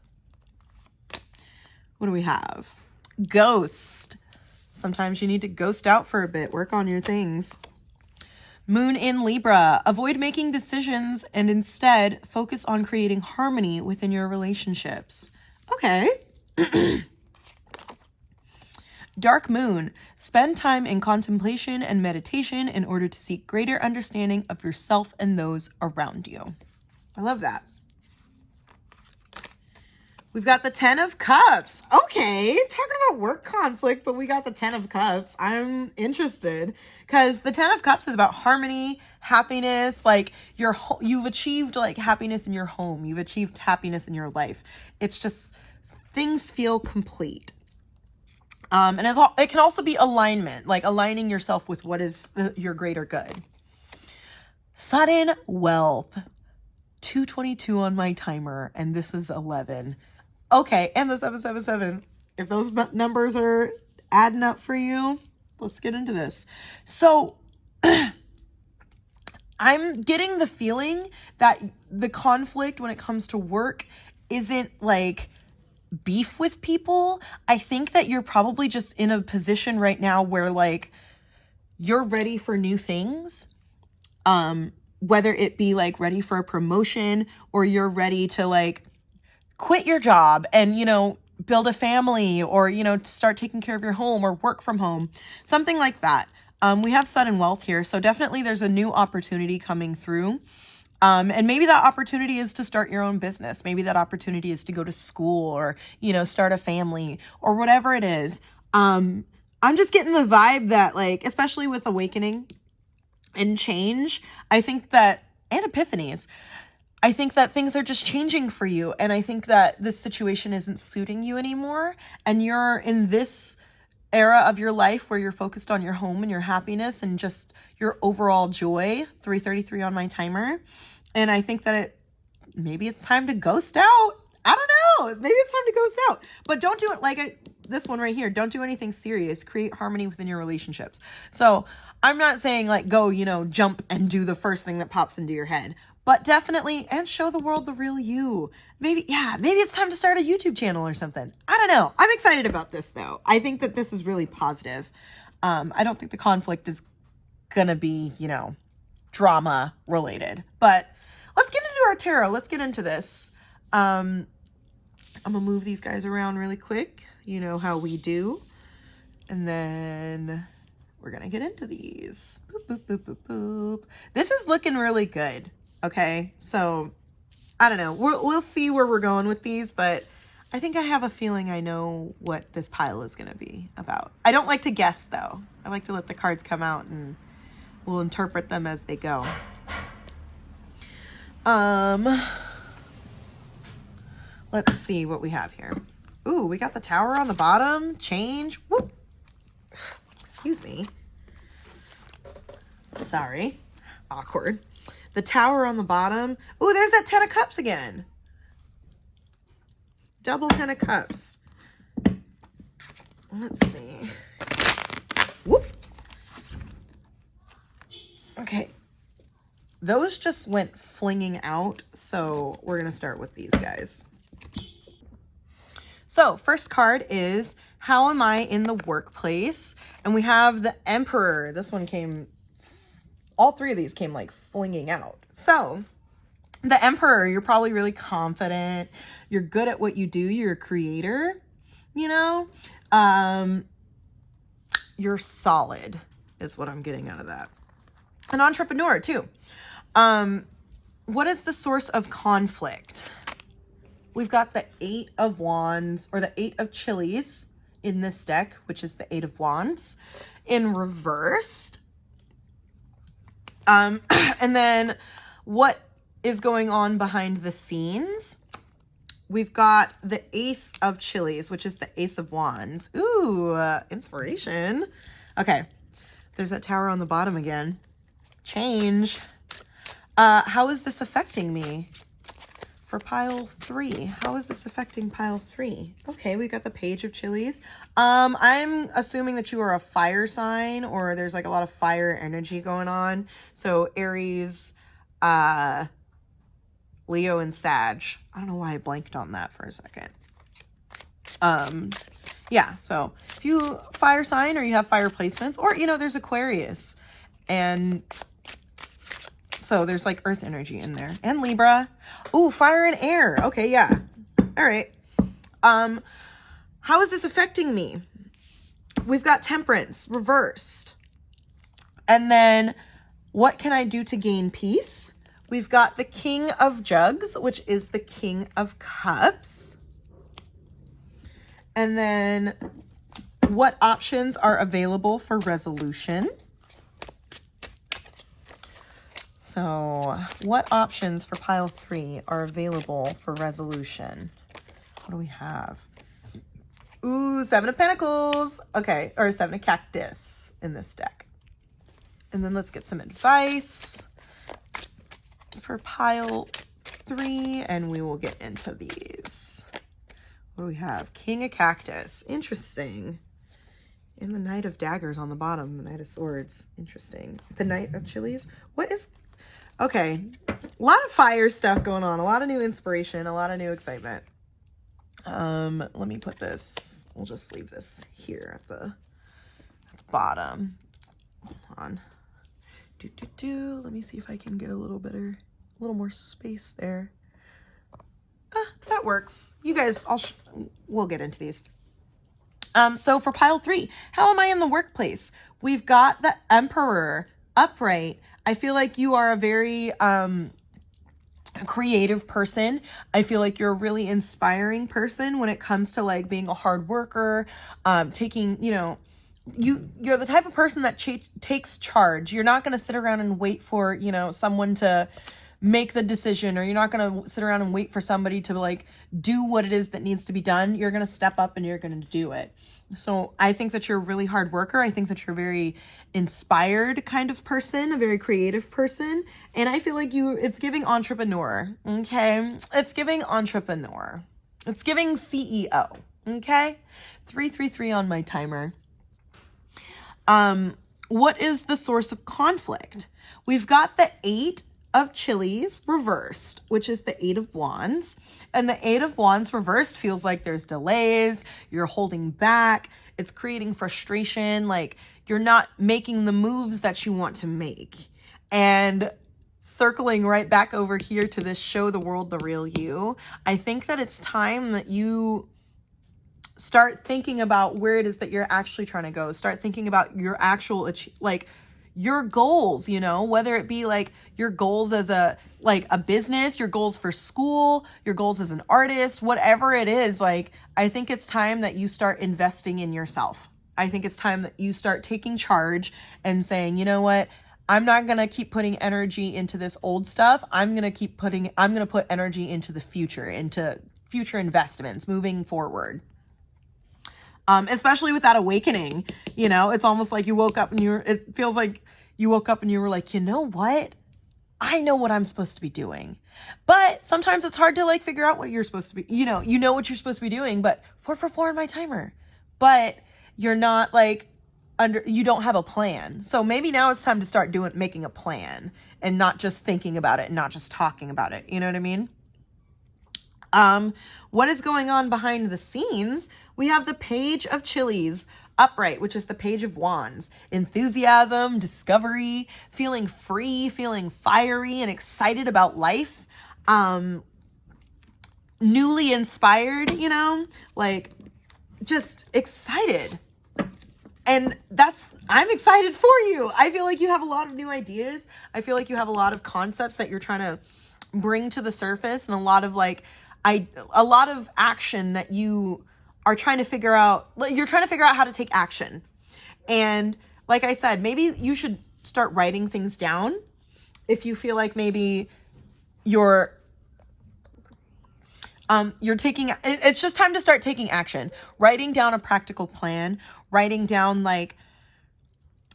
What do we have? Ghost. Sometimes you need to ghost out for a bit. Work on your things. Moon in Libra. Avoid making decisions and instead focus on creating harmony within your relationships. Okay. Dark Moon. Spend time in contemplation and meditation in order to seek greater understanding of yourself and those around you. I love that. We've got the 10 of Cups. Okay, talking about work conflict, but we got the 10 of Cups. I'm interested because the 10 of Cups is about harmony, happiness, like you've achieved like happiness in your home. You've achieved happiness in your life. It's just things feel complete. And it can also be alignment, like aligning yourself with what is your greater good. Sudden wealth. 222 on my timer, and this is 11. Okay, and the 777. If those numbers are adding up for you, let's get into this. So I'm getting the feeling that the conflict when it comes to work isn't like beef with people. I think that you're probably just in a position right now where like you're ready for new things. Whether it be like ready for a promotion or you're ready to like quit your job and, you know, build a family or, you know, start taking care of your home or work from home, something like that. We have sudden wealth here. So definitely there's a new opportunity coming through. And maybe that opportunity is to start your own business. Maybe that opportunity is to go to school or, you know, start a family or whatever it is. I'm just getting the vibe that like, especially with awakening and change, I think that, and epiphanies, I think that things are just changing for you. And I think that this situation isn't suiting you anymore. And you're in this era of your life where you're focused on your home and your happiness and just your overall joy. 3:33 on my timer. And I think that maybe it's time to ghost out. I don't know. Maybe it's time to ghost out. But don't do it like this one right here. Don't do anything serious. Create harmony within your relationships. So I'm not saying like go, you know, jump and do the first thing that pops into your head. But definitely, and show the world the real you. Maybe it's time to start a YouTube channel or something. I don't know. I'm excited about this though. I think that this is really positive. I don't think the conflict is gonna be, you know, drama related. But let's get into our tarot. Let's get into this. I'm gonna move these guys around really quick. You know how we do. And then we're gonna get into these. Boop, boop, boop, boop, boop. This is looking really good. Okay, so I don't know. We'll see where we're going with these, but I think I have a feeling I know what this pile is going to be about. I don't like to guess, though. I like to let the cards come out and we'll interpret them as they go. Let's see what we have here. Ooh, we got the Tower on the bottom. Change. Whoop. Excuse me. Sorry. Awkward. The Tower on the bottom. Ooh, there's that 10 of Cups again. Double 10 of Cups. Let's see. Whoop. Okay. Those just went flinging out, so we're going to start with these guys. So, first card is, how am I in the workplace? And we have the Emperor. This one came... all three of these came like flinging out. So the Emperor, you're probably really confident. You're good at what you do. You're a creator, you know, you're solid is what I'm getting out of that. An entrepreneur too. What is the source of conflict? We've got the 8 of Wands or the 8 of Chilies in this deck, which is the 8 of Wands in reversed. And then what is going on behind the scenes? We've got the Ace of Chilies, which is the Ace of Wands. Ooh, inspiration. Okay. There's that Tower on the bottom again. Change. How is this affecting me? For pile 3, how is this affecting pile 3? Okay, we got the Page of Chilies. I'm assuming that you are a fire sign or there's like a lot of fire energy going on. So Aries, Leo, and Sag. I don't know why I blanked on that for a second. Yeah, so if you fire sign or you have fire placements, or, you know, there's Aquarius. And so there's like earth energy in there. And Libra. Ooh, fire and air. Okay, yeah. All right. How is this affecting me? We've got Temperance reversed. And then what can I do to gain peace? We've got the King of Jugs, which is the King of Cups. And then what options are available for resolution? So what options for pile 3 are available for resolution? What do we have? Ooh, 7 of Pentacles. Okay, or 7 of Cactus in this deck. And then let's get some advice for pile 3, and we will get into these. What do we have? King of Cactus. Interesting. And the Knight of Daggers on the bottom, the Knight of Swords. Interesting. The Knight of Chilies. What is... Okay. A lot of fire stuff going on. A lot of new inspiration. A lot of new excitement. Let me put this... We'll just leave this here at the bottom. Hold on. Let me see if I can get a little more space there. That works. You guys, we'll get into these. So for pile 3, how am I in the workplace? We've got the Emperor upright. I feel like you are a very creative person. I feel like you're a really inspiring person when it comes to like being a hard worker, taking, you know, you're the type of person that takes charge. You're not going to sit around and wait for, you know, someone to make the decision, or you're not going to sit around and wait for somebody to like do what it is that needs to be done. You're going to step up and you're going to do it. So I think that you're a really hard worker. I think that you're a very inspired kind of person, a very creative person. And I feel like it's giving entrepreneur. Okay. It's giving entrepreneur. It's giving CEO. Okay. 333 on my timer. What is the source of conflict? We've got the 8 of Chilies reversed, which is the 8 of Wands. And the 8 of Wands reversed feels like there's delays, you're holding back, it's creating frustration, like you're not making the moves that you want to make. And circling right back over here to this show the world the real you, I think that it's time that you start thinking about where it is that you're actually trying to go. Start thinking about your actual, like, your goals, you know, whether it be like your goals as a business, your goals for school, your goals as an artist, whatever it is. Like, I think it's time that you start investing in yourself. I think it's time that you start taking charge and saying, you know what, I'm not going to keep putting energy into this old stuff. I'm going to put energy into the future, into future investments moving forward. Especially with that awakening, you know, it's almost like you woke up and it feels like you woke up and you were like, you know what? I know what I'm supposed to be doing. But sometimes it's hard to like figure out what you're supposed to be, you know what you're supposed to be doing, but 4 on my timer, but you're not like you don't have a plan. So maybe now it's time to start making a plan and not just thinking about it and not just talking about it. You know what I mean? What is going on behind the scenes? We have the Page of Chilies upright, which is the Page of Wands. Enthusiasm, discovery, feeling free, feeling fiery and excited about life. Newly inspired, you know, like just excited. And I'm excited for you. I feel like you have a lot of new ideas. I feel like you have a lot of concepts that you're trying to bring to the surface, and a lot of action that you are trying to figure out. You're trying to figure out how to take action. And like I said, maybe you should start writing things down if you feel like maybe you're it's just time to start taking action. Writing down a practical plan, writing down like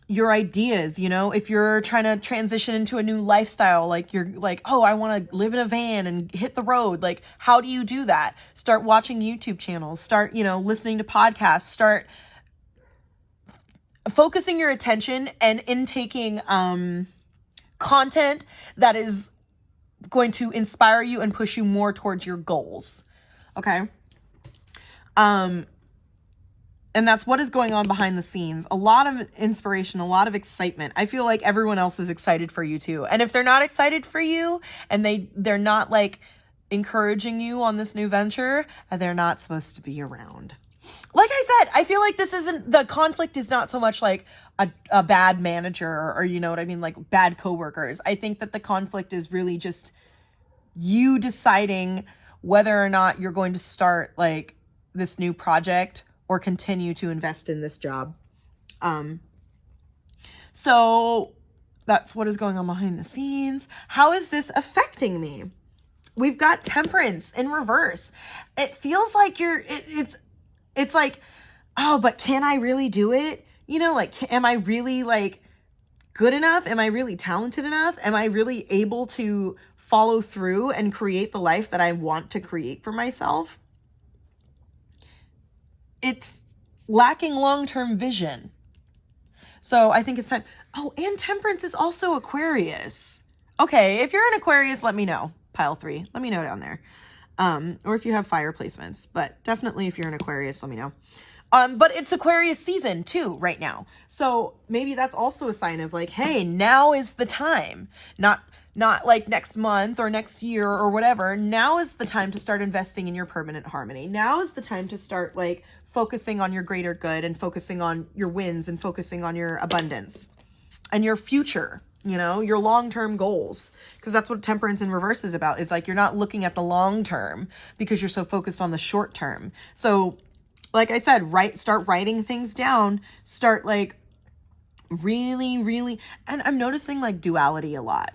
your ideas, you know, if you're trying to transition into a new lifestyle, like you're like, oh, I want to live in a van and hit the road. Like, how do you do that? Start watching YouTube channels, start, you know, listening to podcasts, start focusing your attention and intaking, content that is going to inspire you and push you more towards your goals. Okay. And that's what is going on behind the scenes. A lot of inspiration, a lot of excitement. I feel like everyone else is excited for you too. And if they're not excited for you and they're not like encouraging you on this new venture, they're not supposed to be around. Like I said, I feel like the conflict is not so much like a bad manager or you know what I mean, like bad coworkers. I think that the conflict is really just you deciding whether or not you're going to start like this new project or continue to invest in this job. So that's what is going on behind the scenes. How is this affecting me? We've got Temperance in reverse. It feels like it's like, oh, but can I really do it? You know, like, am I really like good enough? Am I really talented enough? Am I really able to follow through and create the life that I want to create for myself? lacking long-term vision. So I think it's time. Oh, and Temperance is also Aquarius. Okay, if you're an Aquarius, let me know. Pile 3. Let me know down there. Or if you have fire placements. But definitely if you're an Aquarius, let me know. But it's Aquarius season too right now. So maybe that's also a sign of like, hey, now is the time. Not like next month or next year or whatever. Now is the time to start investing in your permanent harmony. Now is the time to start like focusing on your greater good and focusing on your wins and focusing on your abundance and your future, you know, your long-term goals. Because that's what Temperance in reverse is about, is like you're not looking at the long term because you're so focused on the short term. So like I said, start writing things down, start like really, and I'm noticing like duality a lot.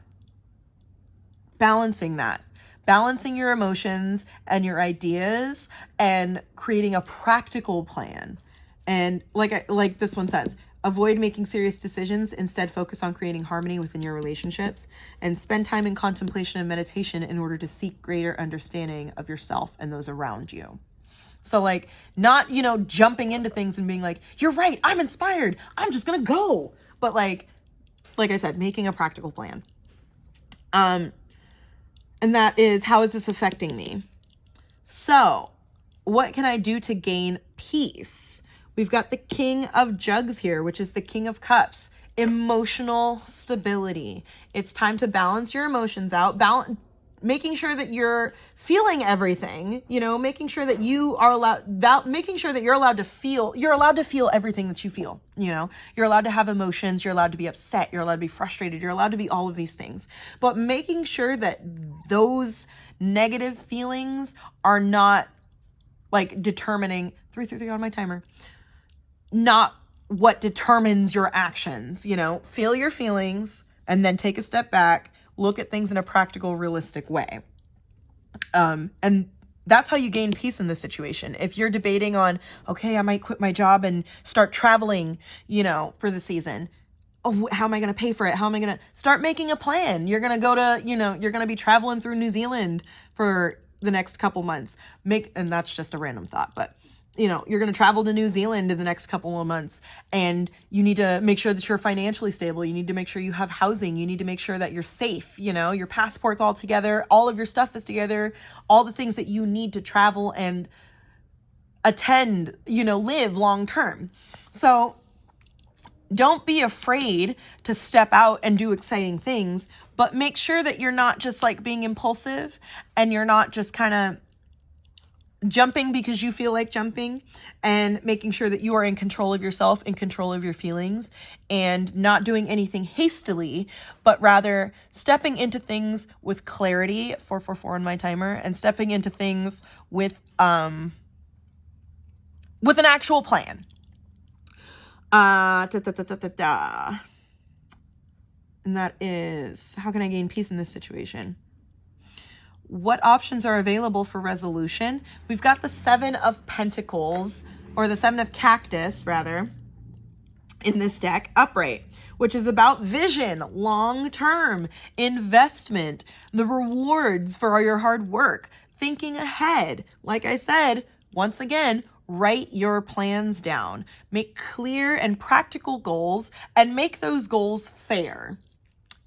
Balancing your emotions and your ideas and creating a practical plan. And like this one says, avoid making serious decisions. Instead, focus on creating harmony within your relationships and spend time in contemplation and meditation in order to seek greater understanding of yourself and those around you. So like not, jumping into things and being like, you're right, I'm inspired, I'm just going to go. But like I said, making a practical plan. And that is, how is this affecting me? So what can I do to gain peace? We've got the King of Jugs here, which is the King of Cups. Emotional stability. It's time to balance your emotions out. Making sure that you're feeling everything, making sure that you are making sure that you're allowed to feel everything that you feel, you're allowed to have emotions, you're allowed to be upset, you're allowed to be frustrated, you're allowed to be all of these things, but making sure that those negative feelings are not like determining 333 on my timer, not what determines your actions. Feel your feelings and then take a step back, look at things in a practical, realistic way. And that's how you gain peace in this situation. If you're debating on, okay, I might quit my job and start traveling, for the season. Oh, how am I going to pay for it? How am I going to start making a plan? You're going to go to, you're going to be traveling through New Zealand for the next couple months. And that's just a random thought, but you're going to travel to New Zealand in the next couple of months, and you need to make sure that you're financially stable. You need to make sure you have housing. You need to make sure that you're safe. Your passport's all together. All of your stuff is together. All the things that you need to travel and attend, live long term. So don't be afraid to step out and do exciting things, but make sure that you're not just like being impulsive and you're not just kind of jumping because you feel like jumping, and making sure that you are in control of yourself, in control of your feelings, and not doing anything hastily, but rather stepping into things with clarity, 444 on my timer, and stepping into things with an actual plan. And that is, how can I gain peace in this situation? What options are available for resolution? We've got the 7 of Pentacles, or the 7 of Cactus, rather, in this deck, upright, which is about vision, long-term, investment, the rewards for your hard work, thinking ahead. Like I said, once again, write your plans down. Make clear and practical goals, and make those goals fair.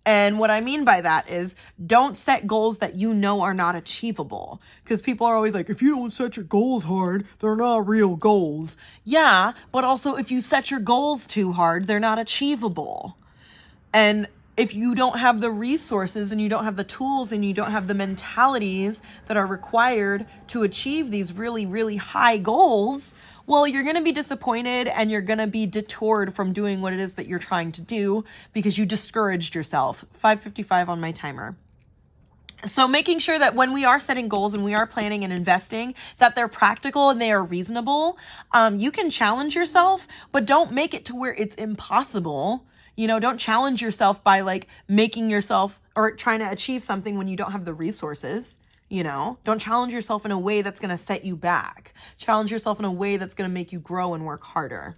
And what I mean by that is, don't set goals that are not achievable. Because people are always like, if you don't set your goals hard, they're not real goals. Yeah, but also if you set your goals too hard, they're not achievable. And if you don't have the resources and you don't have the tools and you don't have the mentalities that are required to achieve these really, really high goals, well, you're going to be disappointed and you're going to be detoured from doing what it is that you're trying to do because you discouraged yourself. 5:55 on my timer. So making sure that when we are setting goals and we are planning and investing, that they're practical and they are reasonable. You can challenge yourself, but don't make it to where it's impossible. Don't challenge yourself by like making yourself or trying to achieve something when you don't have the resources. Don't challenge yourself in a way that's going to set you back. Challenge yourself in a way that's going to make you grow and work harder.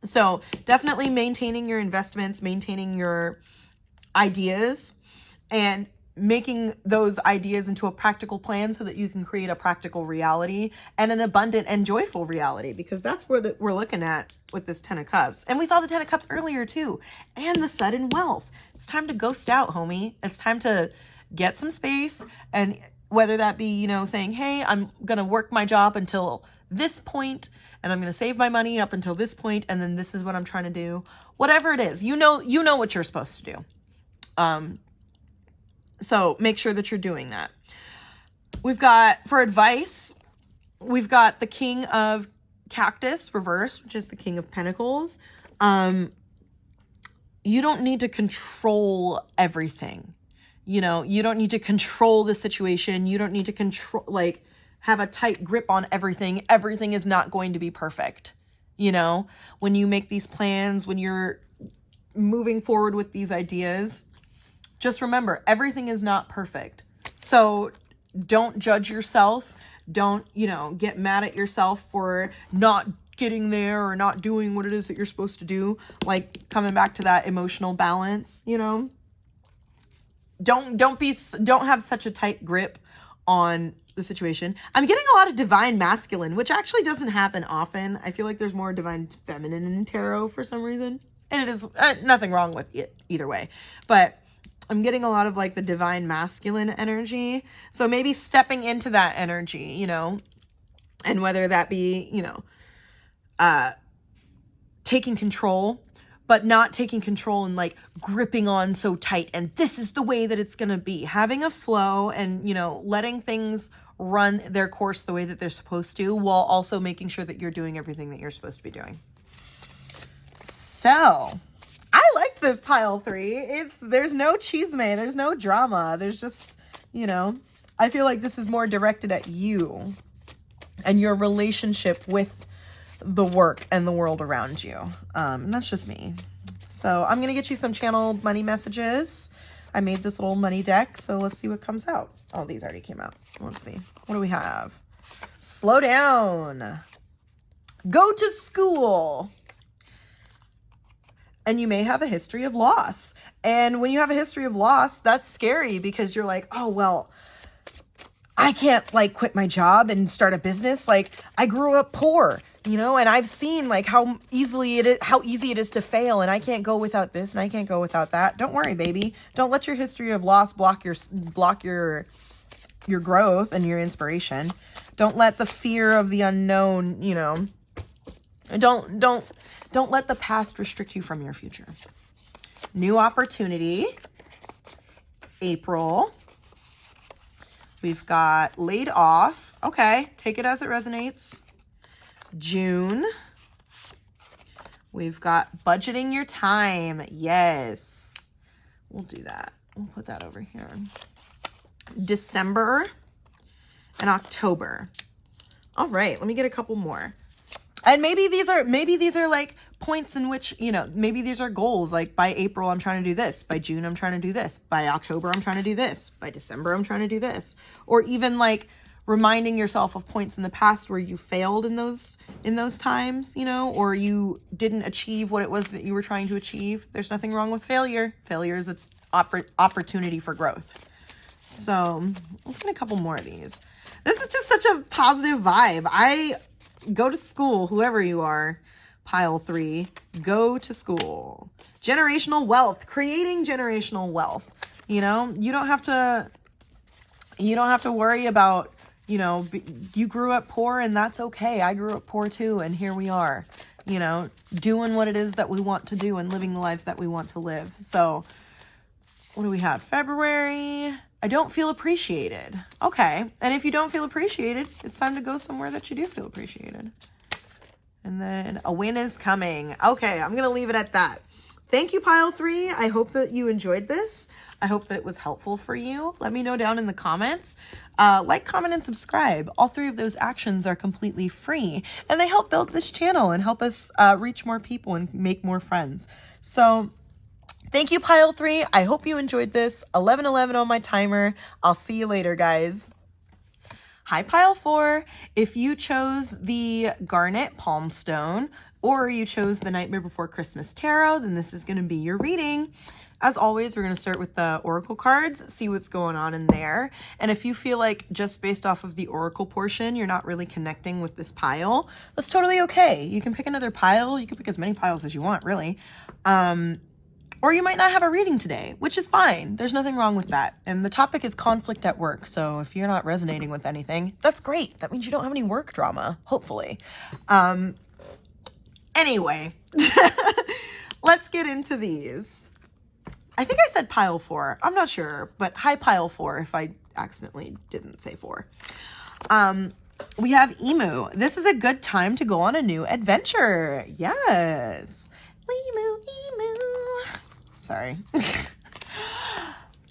So definitely maintaining your investments, maintaining your ideas, and making those ideas into a practical plan so that you can create a practical reality and an abundant and joyful reality, because that's what we're looking at with this 10 of Cups. And we saw the 10 of Cups earlier too, and the sudden wealth. It's time to ghost out, homie. It's time to get some space, and whether that be, you know, saying, hey, I'm going to work my job until this point, and I'm going to save my money up until this point, and then this is what I'm trying to do. Whatever it is, you know what you're supposed to do. So make sure that you're doing that. We've got, for advice, we've got the King of Cactus reversed, which is the King of Pentacles. You don't need to control everything. You know, you don't need to control the situation. You don't need to control, like, have a tight grip on everything. Everything is not going to be perfect. You know, when you make these plans, when you're moving forward with these ideas, just remember, everything is not perfect. So don't judge yourself. Don't, you know, get mad at yourself for not getting there or not doing what it is that you're supposed to do. Like, coming back to that emotional balance, you know, don't have such a tight grip on the situation. I'm getting a lot of divine masculine, which actually doesn't happen often. I feel like there's more divine feminine in tarot for some reason. And it is nothing wrong with it either way. But I'm getting a lot of like the divine masculine energy. So maybe stepping into that energy, you know, and whether that be, you know, taking control, but not taking control and like gripping on so tight. And this is the way that it's going to be. Having a flow and, you know, letting things run their course the way that they're supposed to, while also making sure that you're doing everything that you're supposed to be doing. So I like this pile 3. There's no chisme, there's no drama. There's just, you know, I feel like this is more directed at you and your relationship with the work and the world around you. And that's just me. So I'm going to get you some channel money messages. I made this little money deck, so let's see what comes out. Oh, these already came out. Let's see. What do we have? Slow down. Go to school. And you may have a history of loss. And when you have a history of loss, that's scary, because you're like, oh, well, I can't like quit my job and start a business. Like, I grew up poor, you know, and I've seen like how easy it is to fail, and I can't go without this and I can't go without that. Don't worry, baby. Don't let your history of loss block your growth and your inspiration. Don't let the fear of the unknown, you know, don't let the past restrict you from your future. New opportunity. April. We've got laid off. Okay, take it as it resonates. June. We've got budgeting your time. Yes. We'll do that. We'll put that over here. December and October. All right, let me get a couple more. And maybe these are like points in which, you know, maybe these are goals. Like, by April, I'm trying to do this. By June, I'm trying to do this. By October, I'm trying to do this. By December, I'm trying to do this. Or even like reminding yourself of points in the past where you failed in those times, you know, or you didn't achieve what it was that you were trying to achieve. There's nothing wrong with failure. Failure is an opportunity for growth. So let's get a couple more of these. This is just such a positive vibe. Go to school, whoever you are. Pile 3, go to school. Generational wealth, creating generational wealth. You know, you don't have to worry about, you know, you grew up poor and that's okay. I grew up poor too, and here we are, you know, doing what it is that we want to do and living the lives that we want to live. So what do we have? February. I don't feel appreciated. Okay. And if you don't feel appreciated, it's time to go somewhere that you do feel appreciated. And then a win is coming. Okay, I'm going to leave it at that. Thank you, Pile 3. I hope that you enjoyed this. I hope that it was helpful for you. Let me know down in the comments. Like, comment, and subscribe. All 3 of those actions are completely free, and they help build this channel and help us reach more people and make more friends. So thank you, Pile 3. I hope you enjoyed this. 11:11 on my timer. I'll see you later, guys. Hi, Pile 4. If you chose the Garnet Palm Stone, or you chose the Nightmare Before Christmas Tarot, then this is going to be your reading. As always, we're going to start with the oracle cards, see what's going on in there. And if you feel like just based off of the oracle portion, you're not really connecting with this pile, that's totally okay. You can pick another pile. You can pick as many piles as you want, really. Or you might not have a reading today, which is fine. There's nothing wrong with that. And the topic is conflict at work. So if you're not resonating with anything, that's great. That means you don't have any work drama, hopefully. Anyway, let's get into these. I think I said pile 4. I'm not sure, but hi pile 4 if I accidentally didn't say 4. We have Emu. This is a good time to go on a new adventure. Yes. Emu. Sorry.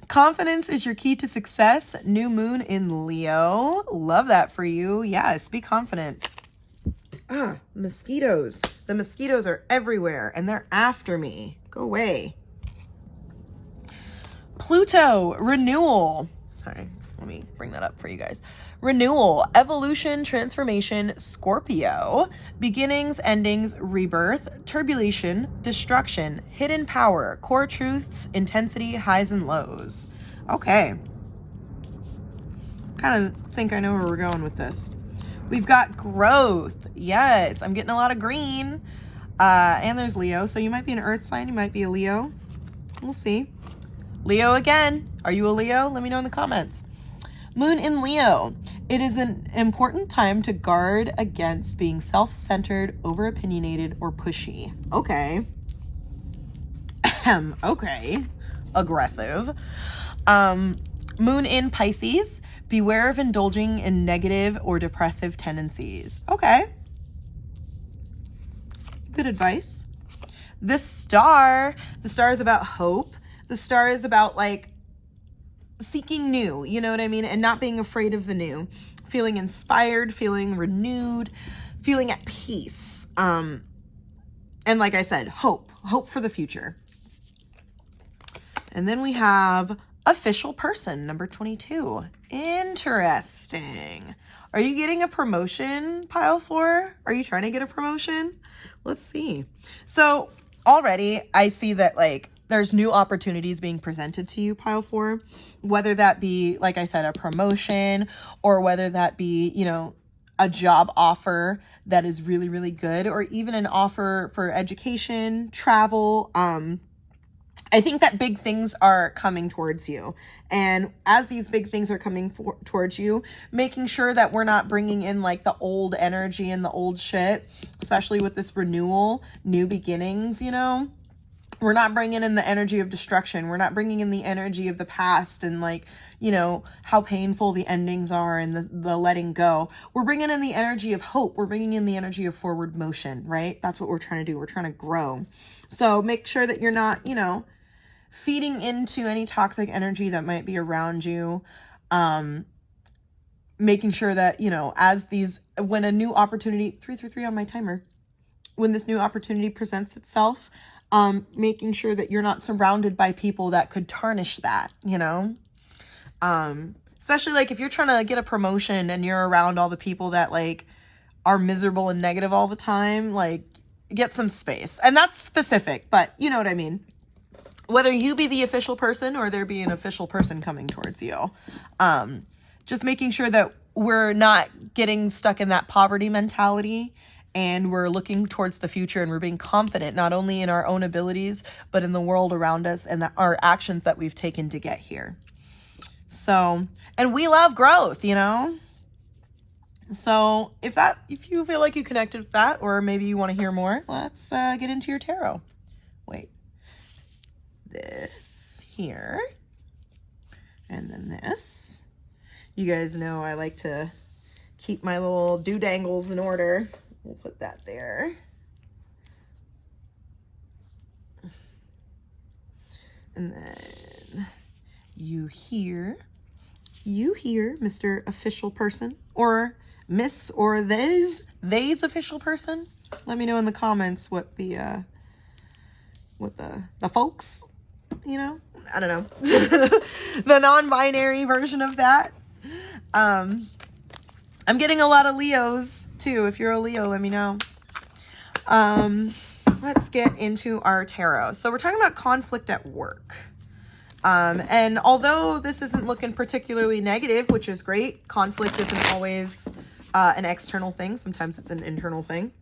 Confidence is your key to success. New moon in Leo. Love that for you. Yes, be confident. Mosquitoes. The mosquitoes are everywhere and they're after me. Go away. Pluto, renewal. Sorry, let me bring that up for you guys. Renewal, evolution, transformation, Scorpio, beginnings, endings, rebirth, turbulation, destruction, hidden power, core truths, intensity, highs and lows. Okay. Kind of think I know where we're going with this. We've got growth. Yes, I'm getting a lot of green. And there's Leo. So you might be an earth sign. You might be a Leo. We'll see. Leo again. Are you a Leo? Let me know in the comments. Moon in Leo. It is an important time to guard against being self-centered, over-opinionated, or pushy. Okay. Okay. Aggressive. Moon in Pisces. Beware of indulging in negative or depressive tendencies. Okay. Good advice. The star is about hope. The star is about like seeking new, you know what I mean? And not being afraid of the new, feeling inspired, feeling renewed, feeling at peace. And like I said, hope for the future. And then we have official person, number 22. Interesting. Are you getting a promotion, pile 4? Are you trying to get a promotion? Let's see. So already I see that like there's new opportunities being presented to you, pile 4, whether that be, like I said, a promotion, or whether that be, you know, a job offer that is really, really good, or even an offer for education, travel. I think that big things are coming towards you. And as these big things are coming towards you, making sure that we're not bringing in like the old energy and the old shit, especially with this renewal, new beginnings, you know, we're not bringing in the energy of destruction. We're not bringing in the energy of the past and like, you know, how painful the endings are and the letting go. We're bringing in the energy of hope. We're bringing in the energy of forward motion, right? That's what we're trying to do. We're trying to grow. So make sure that you're not, you know, feeding into any toxic energy that might be around you. Making sure that, you know, when a new opportunity, 333 on my timer, when this new opportunity presents itself, making sure that you're not surrounded by people that could tarnish that, you know, especially like if you're trying to get a promotion and you're around all the people that like are miserable and negative all the time, like get some space. And that's specific, but you know what I mean? Whether you be the official person or there be an official person coming towards you, just making sure that we're not getting stuck in that poverty mentality. And we're looking towards the future and we're being confident, not only in our own abilities, but in the world around us and our actions that we've taken to get here. So, and we love growth, you know? So if you feel like you connected with that, or maybe you want to hear more, let's get into your tarot. Wait, this here, and then this. You guys know I like to keep my little do-dangles in order. We'll put that there. And then you here, Mr. Official Person, or Miss, or they's official person. Let me know in the comments what the folks, you know, I don't know, the non-binary version of that. I'm getting a lot of Leos too. If you're a Leo, let me know. let's get into our tarot. So we're talking about conflict at work. And although this isn't looking particularly negative, which is great, conflict isn't always an external thing. Sometimes it's an internal thing.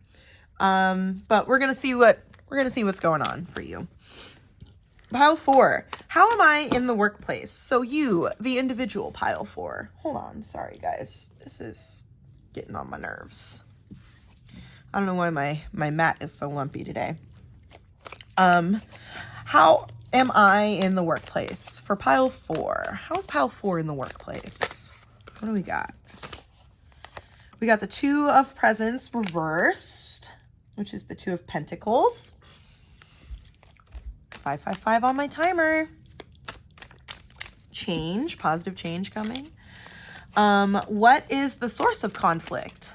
But we're gonna see what's going on for you. Pile 4. How am I in the workplace? So you, the individual, pile 4. Hold on, sorry guys. This is getting on my nerves. I don't know why my mat is so lumpy today. How am I in the workplace? For pile 4. How is pile 4 in the workplace? What do we got? We got the 2 of Presents reversed, which is the 2 of Pentacles. 555 on my timer. Change, positive change coming. What is the source of conflict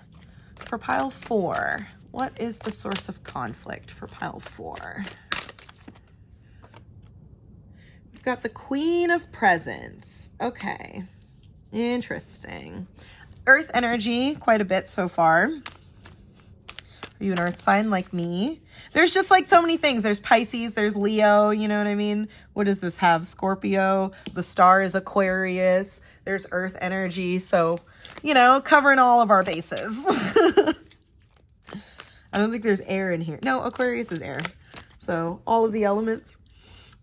for pile 4? What is the source of conflict for pile 4? We've got the Queen of Presents. Okay, interesting. Earth energy, quite a bit so far. Are you an earth sign like me? There's just like so many things. There's Pisces, there's Leo, you know what I mean? What does this have? Scorpio, the star is Aquarius, there's earth energy. So, you know, covering all of our bases. I don't think there's air in here. No, Aquarius is air. So all of the elements.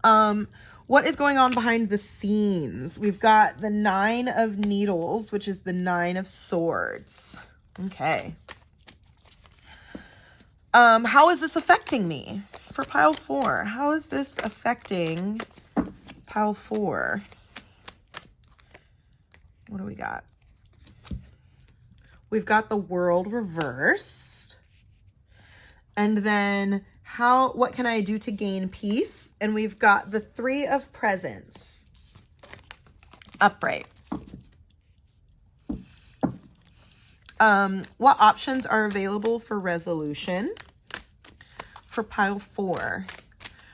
What is going on behind the scenes? We've got the 9 of Needles, which is the 9 of Swords. Okay. How is this affecting me for pile 4? How is this affecting pile 4? What do we got? We've got the World reversed. And then what can I do to gain peace? And we've got the 3 of Presents upright. What options are available for resolution for pile 4?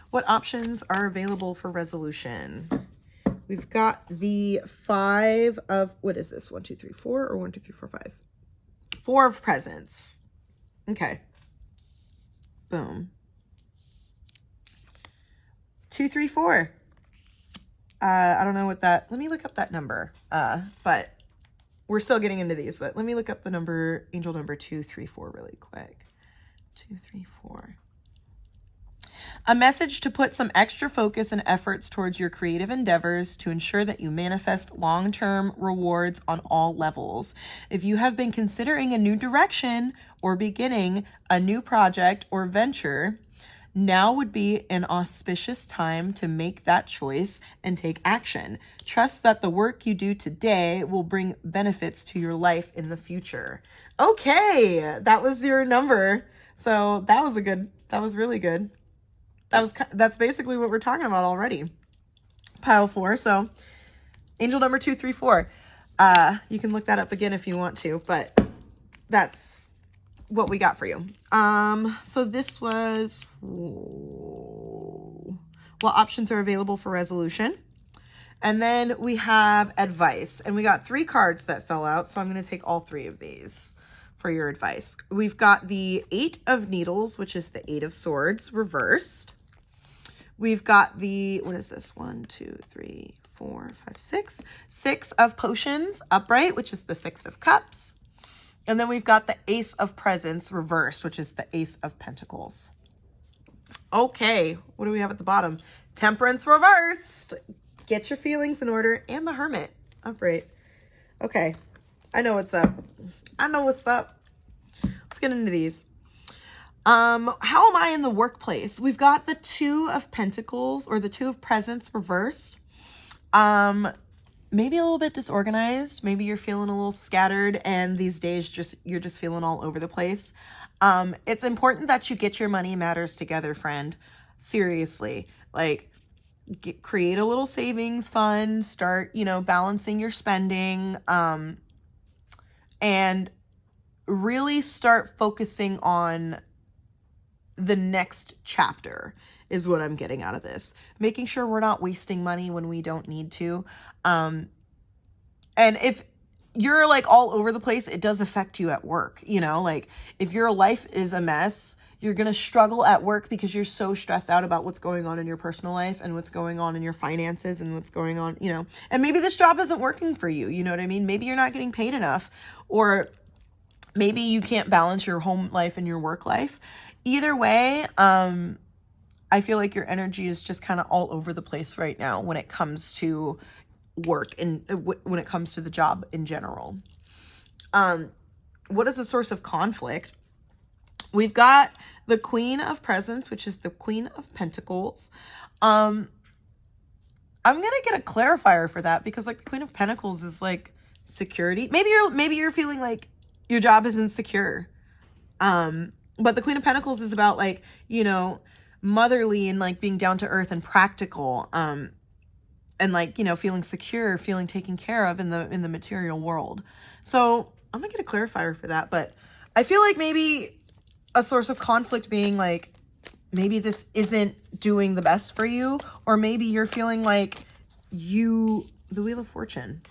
What options are available for resolution? We've got the 5 of, what is this? 1, 2, 3, 4 or 1, 2, 3, 4, 5? 4 of Presents. Okay. Boom. 2, 3, 4. I don't know what that, let me look up that number. But we're still getting into these, but let me look up the number, angel number 234 really quick. 234. A message to put some extra focus and efforts towards your creative endeavors to ensure that you manifest long-term rewards on all levels. If you have been considering a new direction or beginning a new project or venture, now would be an auspicious time to make that choice and take action. Trust that the work you do today will bring benefits to your life in the future. Okay, that was your number. So that was really good. That's basically what we're talking about already. Pile 4. So angel number 234. You can look that up again if you want to, but that's what we got for you. So this was, what options are available for resolution? And then we have advice, and we got 3 cards that fell out. So I'm going to take all 3 of these for your advice. We've got the 8 of Needles, which is the 8 of Swords reversed. We've got the, what is this? 1, 2, 3, 4, 5, 6. 6 of Potions upright, which is the 6 of Cups. And then we've got the Ace of Presents reversed, which is the Ace of Pentacles. Okay, what do we have at the bottom? Temperance reversed. Get your feelings in order. And the Hermit upright. Okay, I know what's up. I know what's up. Let's get into these. How am I in the workplace? We've got the 2 of Pentacles, or the 2 of Presents reversed. Maybe a little bit disorganized. Maybe you're feeling a little scattered, and these days you're just feeling all over the place. It's important that you get your money matters together, friend. Seriously, like create a little savings fund, start, balancing your spending, and really start focusing on the next chapter is what I'm getting out of this. Making sure we're not wasting money when we don't need to. And if you're like all over the place, it does affect you at work. You know, like if your life is a mess, you're going to struggle at work because you're so stressed out about what's going on in your personal life and what's going on in your finances and what's going on, you know, and maybe this job isn't working for you. You know what I mean? Maybe you're not getting paid enough, or maybe you can't balance your home life and your work life. Either way, I feel like your energy is just kind of all over the place right now when it comes to work and when it comes to the job in general. What is the source of conflict? We've got the Queen of Presents, which is the Queen of Pentacles. I'm going to get a clarifier for that because like the Queen of Pentacles is like security. Maybe you're feeling like your job isn't secure. But the Queen of Pentacles is about like, you know, motherly and like being down to earth and practical. And like, you know, feeling secure, feeling taken care of in the material world. So I'm gonna get a clarifier for that. But I feel like maybe a source of conflict being like, maybe this isn't doing the best for you, or maybe you're feeling like the Wheel of Fortune.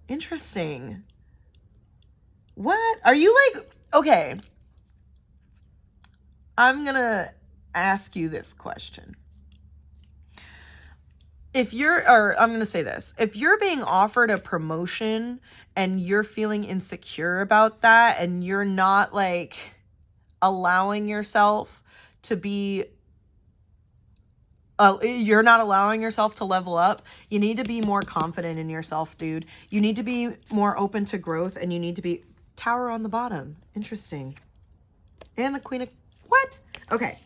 Interesting. What? Are you like, okay, I'm gonna ask you this question. I'm going to say this, if you're being offered a promotion and you're feeling insecure about that and you're not like allowing yourself to be, you're not allowing yourself to level up, you need to be more confident in yourself, dude. You need to be more open to growth, and you need to be Tower on the bottom. Interesting. And the Queen of, what? Okay.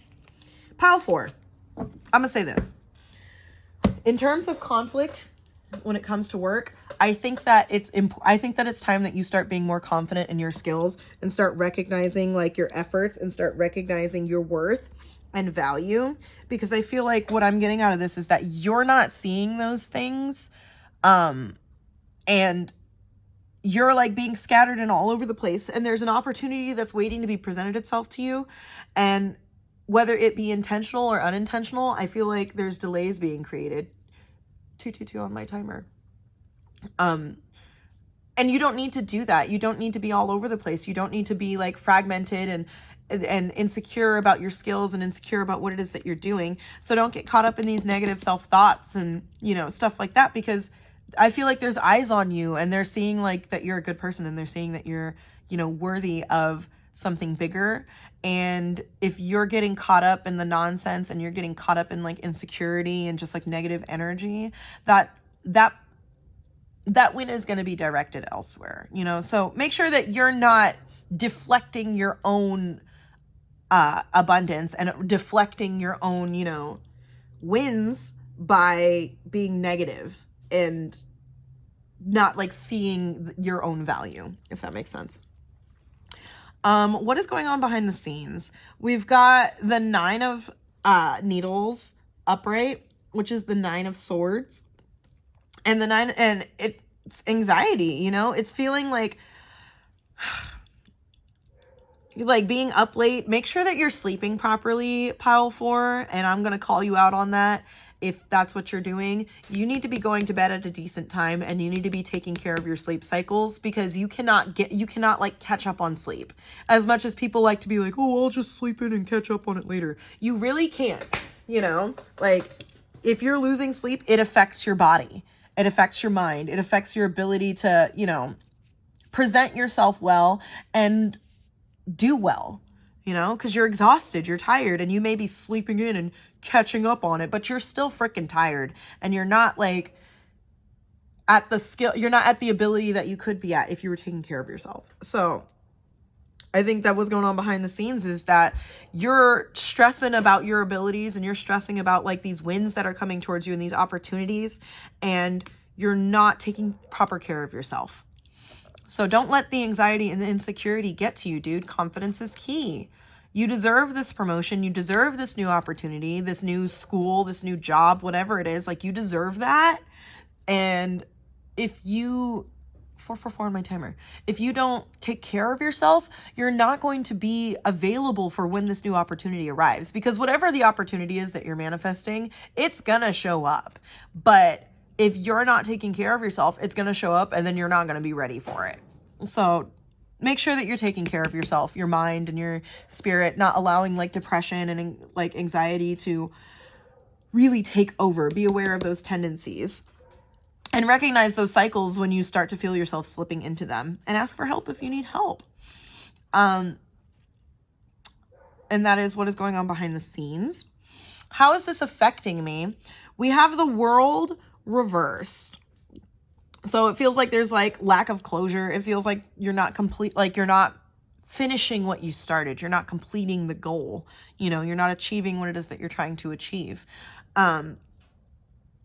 Pile 4. I'm going to say this. In terms of conflict, when it comes to work, I think that it's time that you start being more confident in your skills and start recognizing like your efforts and start recognizing your worth and value, because I feel like what I'm getting out of this is that you're not seeing those things, and you're like being scattered and all over the place, and there's an opportunity that's waiting to be presented itself to you, and whether it be intentional or unintentional, I feel like there's delays being created. 222 on my timer. And you don't need to do that. You don't need to be all over the place. You don't need to be like fragmented and insecure about your skills and insecure about what it is that you're doing. So don't get caught up in these negative self-thoughts and, you know, stuff like that, because I feel like there's eyes on you and they're seeing like that you're a good person, and they're seeing that you're, you know, worthy of something bigger. And if you're getting caught up in the nonsense and you're getting caught up in like insecurity and just like negative energy, that win is going to be directed elsewhere, you know? So make sure that you're not deflecting your own abundance and deflecting your own, you know, wins by being negative and not like seeing your own value, if that makes sense. What is going on behind the scenes? We've got the 9 of Needles upright, which is the 9 of Swords, and the 9, and it's anxiety, you know, it's feeling like being up late. Make sure that you're sleeping properly, Pile 4, and I'm going to call you out on that. If that's what you're doing, you need to be going to bed at a decent time, and you need to be taking care of your sleep cycles, because you cannot like catch up on sleep. As much as people like to be like, oh, I'll just sleep in and catch up on it later. You really can't, you know, like if you're losing sleep, it affects your body. It affects your mind. It affects your ability to, you know, present yourself well and do well. You know, because you're exhausted, you're tired, and you may be sleeping in and catching up on it, but you're still freaking tired, and you're not like at the skill, you're not at the ability that you could be at if you were taking care of yourself. So I think that what's going on behind the scenes is that you're stressing about your abilities, and you're stressing about like these wins that are coming towards you and these opportunities, and you're not taking proper care of yourself. So don't let the anxiety and the insecurity get to you, dude. Confidence is key. You deserve this promotion. You deserve this new opportunity, this new school, this new job, whatever it is. Like, you deserve that. And if you, 444 on my timer, if you don't take care of yourself, you're not going to be available for when this new opportunity arrives. Because whatever the opportunity is that you're manifesting, it's gonna show up. But if you're not taking care of yourself, it's going to show up and then you're not going to be ready for it. So make sure that you're taking care of yourself, your mind and your spirit, not allowing like depression and like anxiety to really take over. Be aware of those tendencies and recognize those cycles when you start to feel yourself slipping into them, and ask for help if you need help. And that is what is going on behind the scenes. How is this affecting me? We have the World reversed. So it feels like there's like lack of closure. It feels like you're not complete, like you're not finishing what you started. You're not completing the goal. You know, you're not achieving what it is that you're trying to achieve.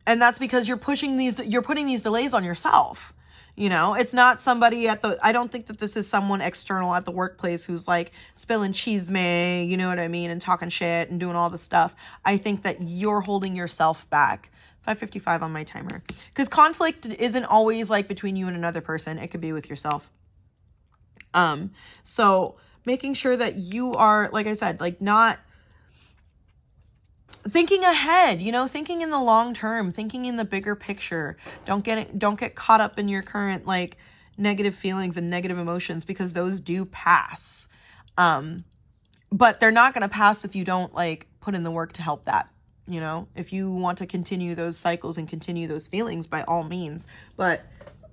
And that's because you're putting these delays on yourself. You know, it's not somebody I don't think that this is someone external at the workplace who's like spilling chisme, you know what I mean, and talking shit and doing all the stuff. I think that you're holding yourself back. 5:55 on my timer. Because conflict isn't always like between you and another person. It could be with yourself. So making sure that you are, like I said, like not thinking ahead, you know, thinking in the long term, thinking in the bigger picture. Don't get caught up in your current like negative feelings and negative emotions, because those do pass. But they're not going to pass if you don't like put in the work to help that. You know, if you want to continue those cycles and continue those feelings, by all means, but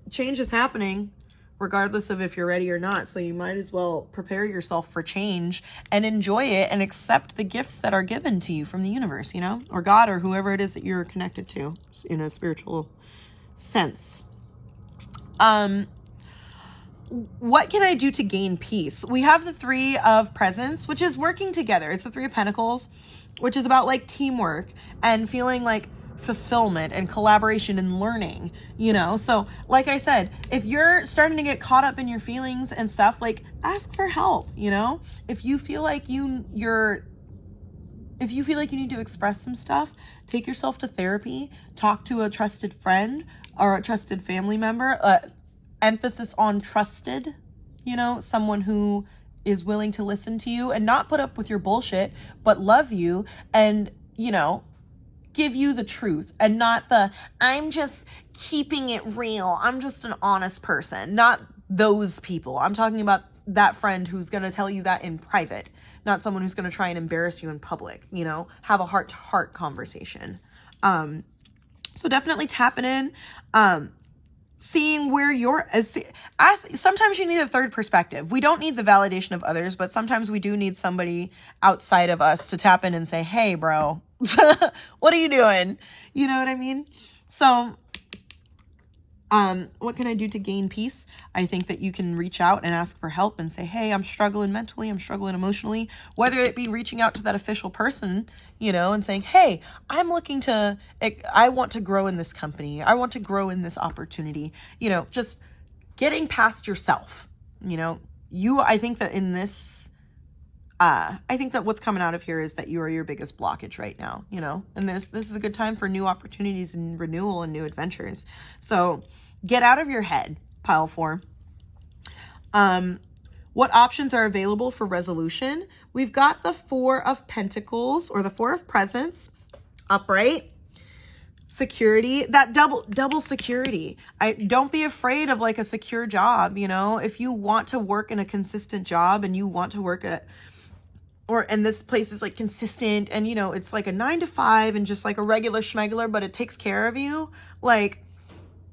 change is happening regardless of if you're ready or not. So you might as well prepare yourself for change and enjoy it and accept the gifts that are given to you from the universe, you know, or God, or whoever it is that you're connected to in a spiritual sense. What can I do to gain peace? We have the Three of Presents, which is working together. It's the Three of Pentacles, which is about like teamwork and feeling like fulfillment and collaboration and learning, you know? So like I said, if you're starting to get caught up in your feelings and stuff, like ask for help, you know? If you feel like you need to express some stuff, take yourself to therapy, talk to a trusted friend or a trusted family member, emphasis on trusted, you know, someone who is willing to listen to you and not put up with your bullshit, but love you and, you know, give you the truth, and not the, I'm just keeping it real, I'm just an honest person. Not those people. I'm talking about that friend who's going to tell you that in private, not someone who's going to try and embarrass you in public, you know, have a heart-to-heart conversation. So definitely tapping in, seeing where you're sometimes you need a third perspective. We don't need the validation of others, but sometimes we do need somebody outside of us to tap in and say, hey bro, what are you doing? You know what I mean? So, what can I do to gain peace? I think that you can reach out and ask for help and say, hey, I'm struggling mentally, I'm struggling emotionally, whether it be reaching out to that official person, you know, and saying, hey, I want to grow in this company. I want to grow in this opportunity, you know, just getting past yourself, you know, I think that in this, I think that what's coming out of here is that you are your biggest blockage right now, you know, and this is a good time for new opportunities and renewal and new adventures. So get out of your head, pile 4. What options are available for resolution? We've got the Four of Pentacles, or the Four of Presents, upright. Security, that double security. Don't be afraid of like a secure job, you know, if you want to work in a consistent job and you want to work and this place is like consistent and, you know, it's like a 9 to 5 and just like a regular schmegular, but it takes care of you. Like,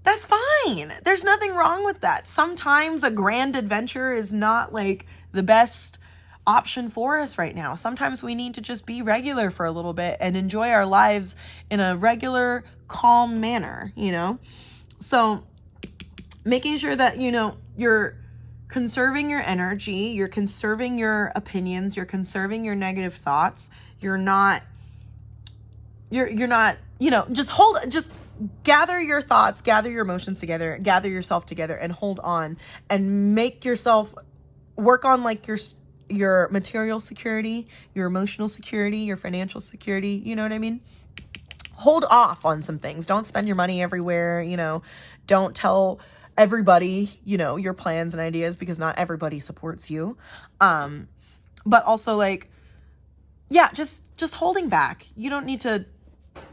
that's fine. There's nothing wrong with that. Sometimes a grand adventure is not like the best option for us right now. Sometimes we need to just be regular for a little bit and enjoy our lives in a regular, calm manner, you know? So making sure that, you know, you're conserving your energy, you're conserving your opinions, you're conserving your negative thoughts. You're not, you know, just gather your thoughts, gather your emotions together, gather yourself together and hold on and make yourself work on like your material security, your emotional security, your financial security. You know what I mean? Hold off on some things. Don't spend your money everywhere. You know, don't tell everybody, you know, your plans and ideas, because not everybody supports you. But also like, yeah, just holding back. You don't need to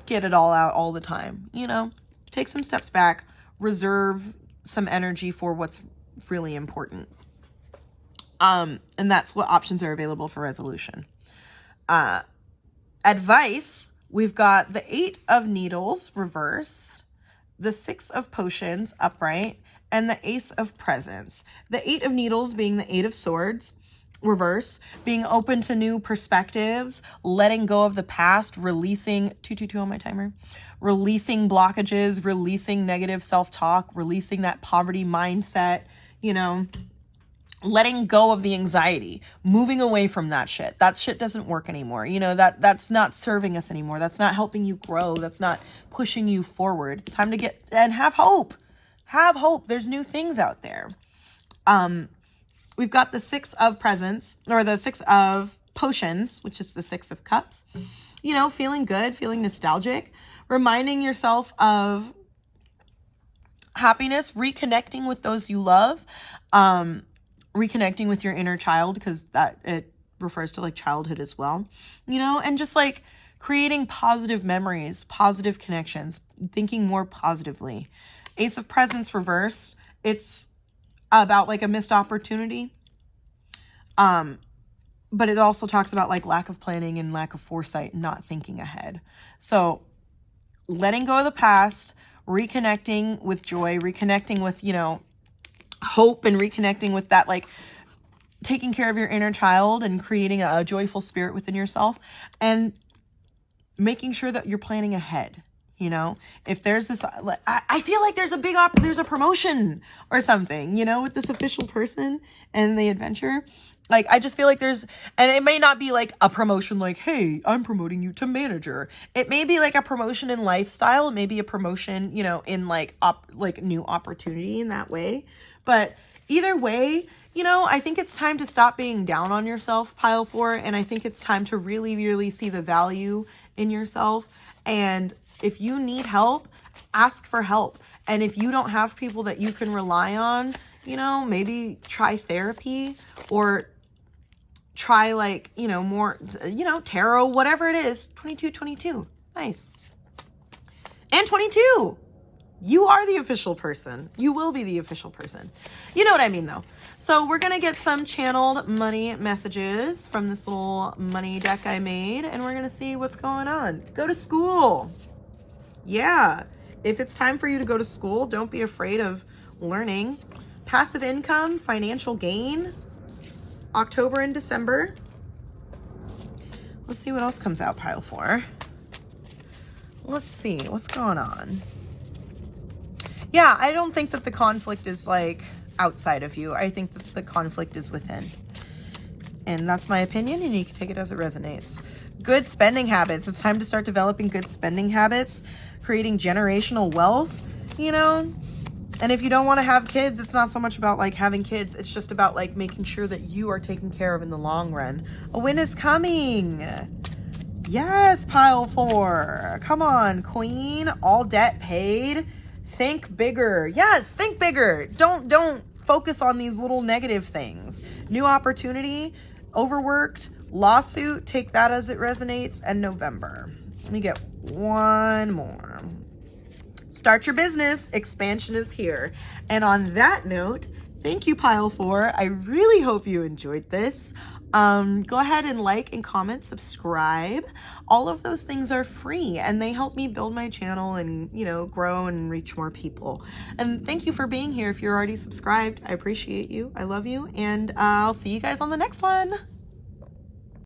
get it all out all the time, you know? take some steps back, reserve some energy for what's really important. And that's what options are available for resolution. Advice, we've got the 8 of Needles reversed, the 6 of Potions upright, and the Ace of Presents. The 8 of Needles being the 8 of Swords reverse, being open to new perspectives, letting go of the past, releasing 222 on my timer, releasing blockages, releasing negative self-talk, releasing that poverty mindset, you know, letting go of the anxiety, moving away from that shit. That shit doesn't work anymore. You know, that's not serving us anymore. That's not helping you grow. That's not pushing you forward. It's time to get and have hope. Have hope. There's new things out there. We've got the 6 of Presents, or the 6 of Potions, which is the 6 of Cups. You know, feeling good, feeling nostalgic, reminding yourself of happiness, reconnecting with those you love, reconnecting with your inner child, because that it refers to like childhood as well, you know, and just like creating positive memories, positive connections, thinking more positively. Ace of Presents reversed. It's about like a missed opportunity. But it also talks about like lack of planning and lack of foresight, not thinking ahead. So letting go of the past, reconnecting with joy, reconnecting with, you know, hope, and reconnecting with that, like taking care of your inner child and creating a joyful spirit within yourself, and making sure that you're planning ahead. You know, if there's this, I feel like there's there's a promotion or something, you know, with this official person and the adventure. Like, I just feel like and it may not be like a promotion like, hey, I'm promoting you to manager. It may be like a promotion in lifestyle. It may be a promotion, you know, in like new opportunity in that way. But either way, you know, I think it's time to stop being down on yourself, pile 4. And I think it's time to really, really see the value in yourself. And if you need help, ask for help. And if you don't have people that you can rely on, you know, maybe try therapy, or try like, you know, more, you know, tarot, whatever it is. 22. Nice. And 22. You are the official person. You will be the official person. You know what I mean, though. So we're going to get some channeled money messages from this little money deck I made, and we're going to see what's going on. Go to school. Yeah. If it's time for you to go to school, don't be afraid of learning. Passive income, financial gain, October and December. Let's see what else comes out, pile 4. Let's see what's going on. Yeah, I don't think that the conflict is like outside of you. I think that the conflict is within. And that's my opinion, and you can take it as it resonates. Good spending habits. It's time to start developing good spending habits, creating generational wealth, you know? And if you don't want to have kids, it's not so much about like having kids. It's just about like making sure that you are taken care of in the long run. A win is coming. Yes, pile 4. Come on, queen. All debt paid. Think bigger. Yes, think bigger. Don't focus on these little negative things. New opportunity, overworked, lawsuit, take that as it resonates, and November. Let me get one more. Start your business. Expansion is here. And on that note, thank you, pile 4. I really hope you enjoyed this. Go ahead and like and comment, subscribe. All of those things are free, and they help me build my channel and, you know, grow and reach more people. And thank you for being here. If you're already subscribed, I appreciate you. I love you. And I'll see you guys on the next one.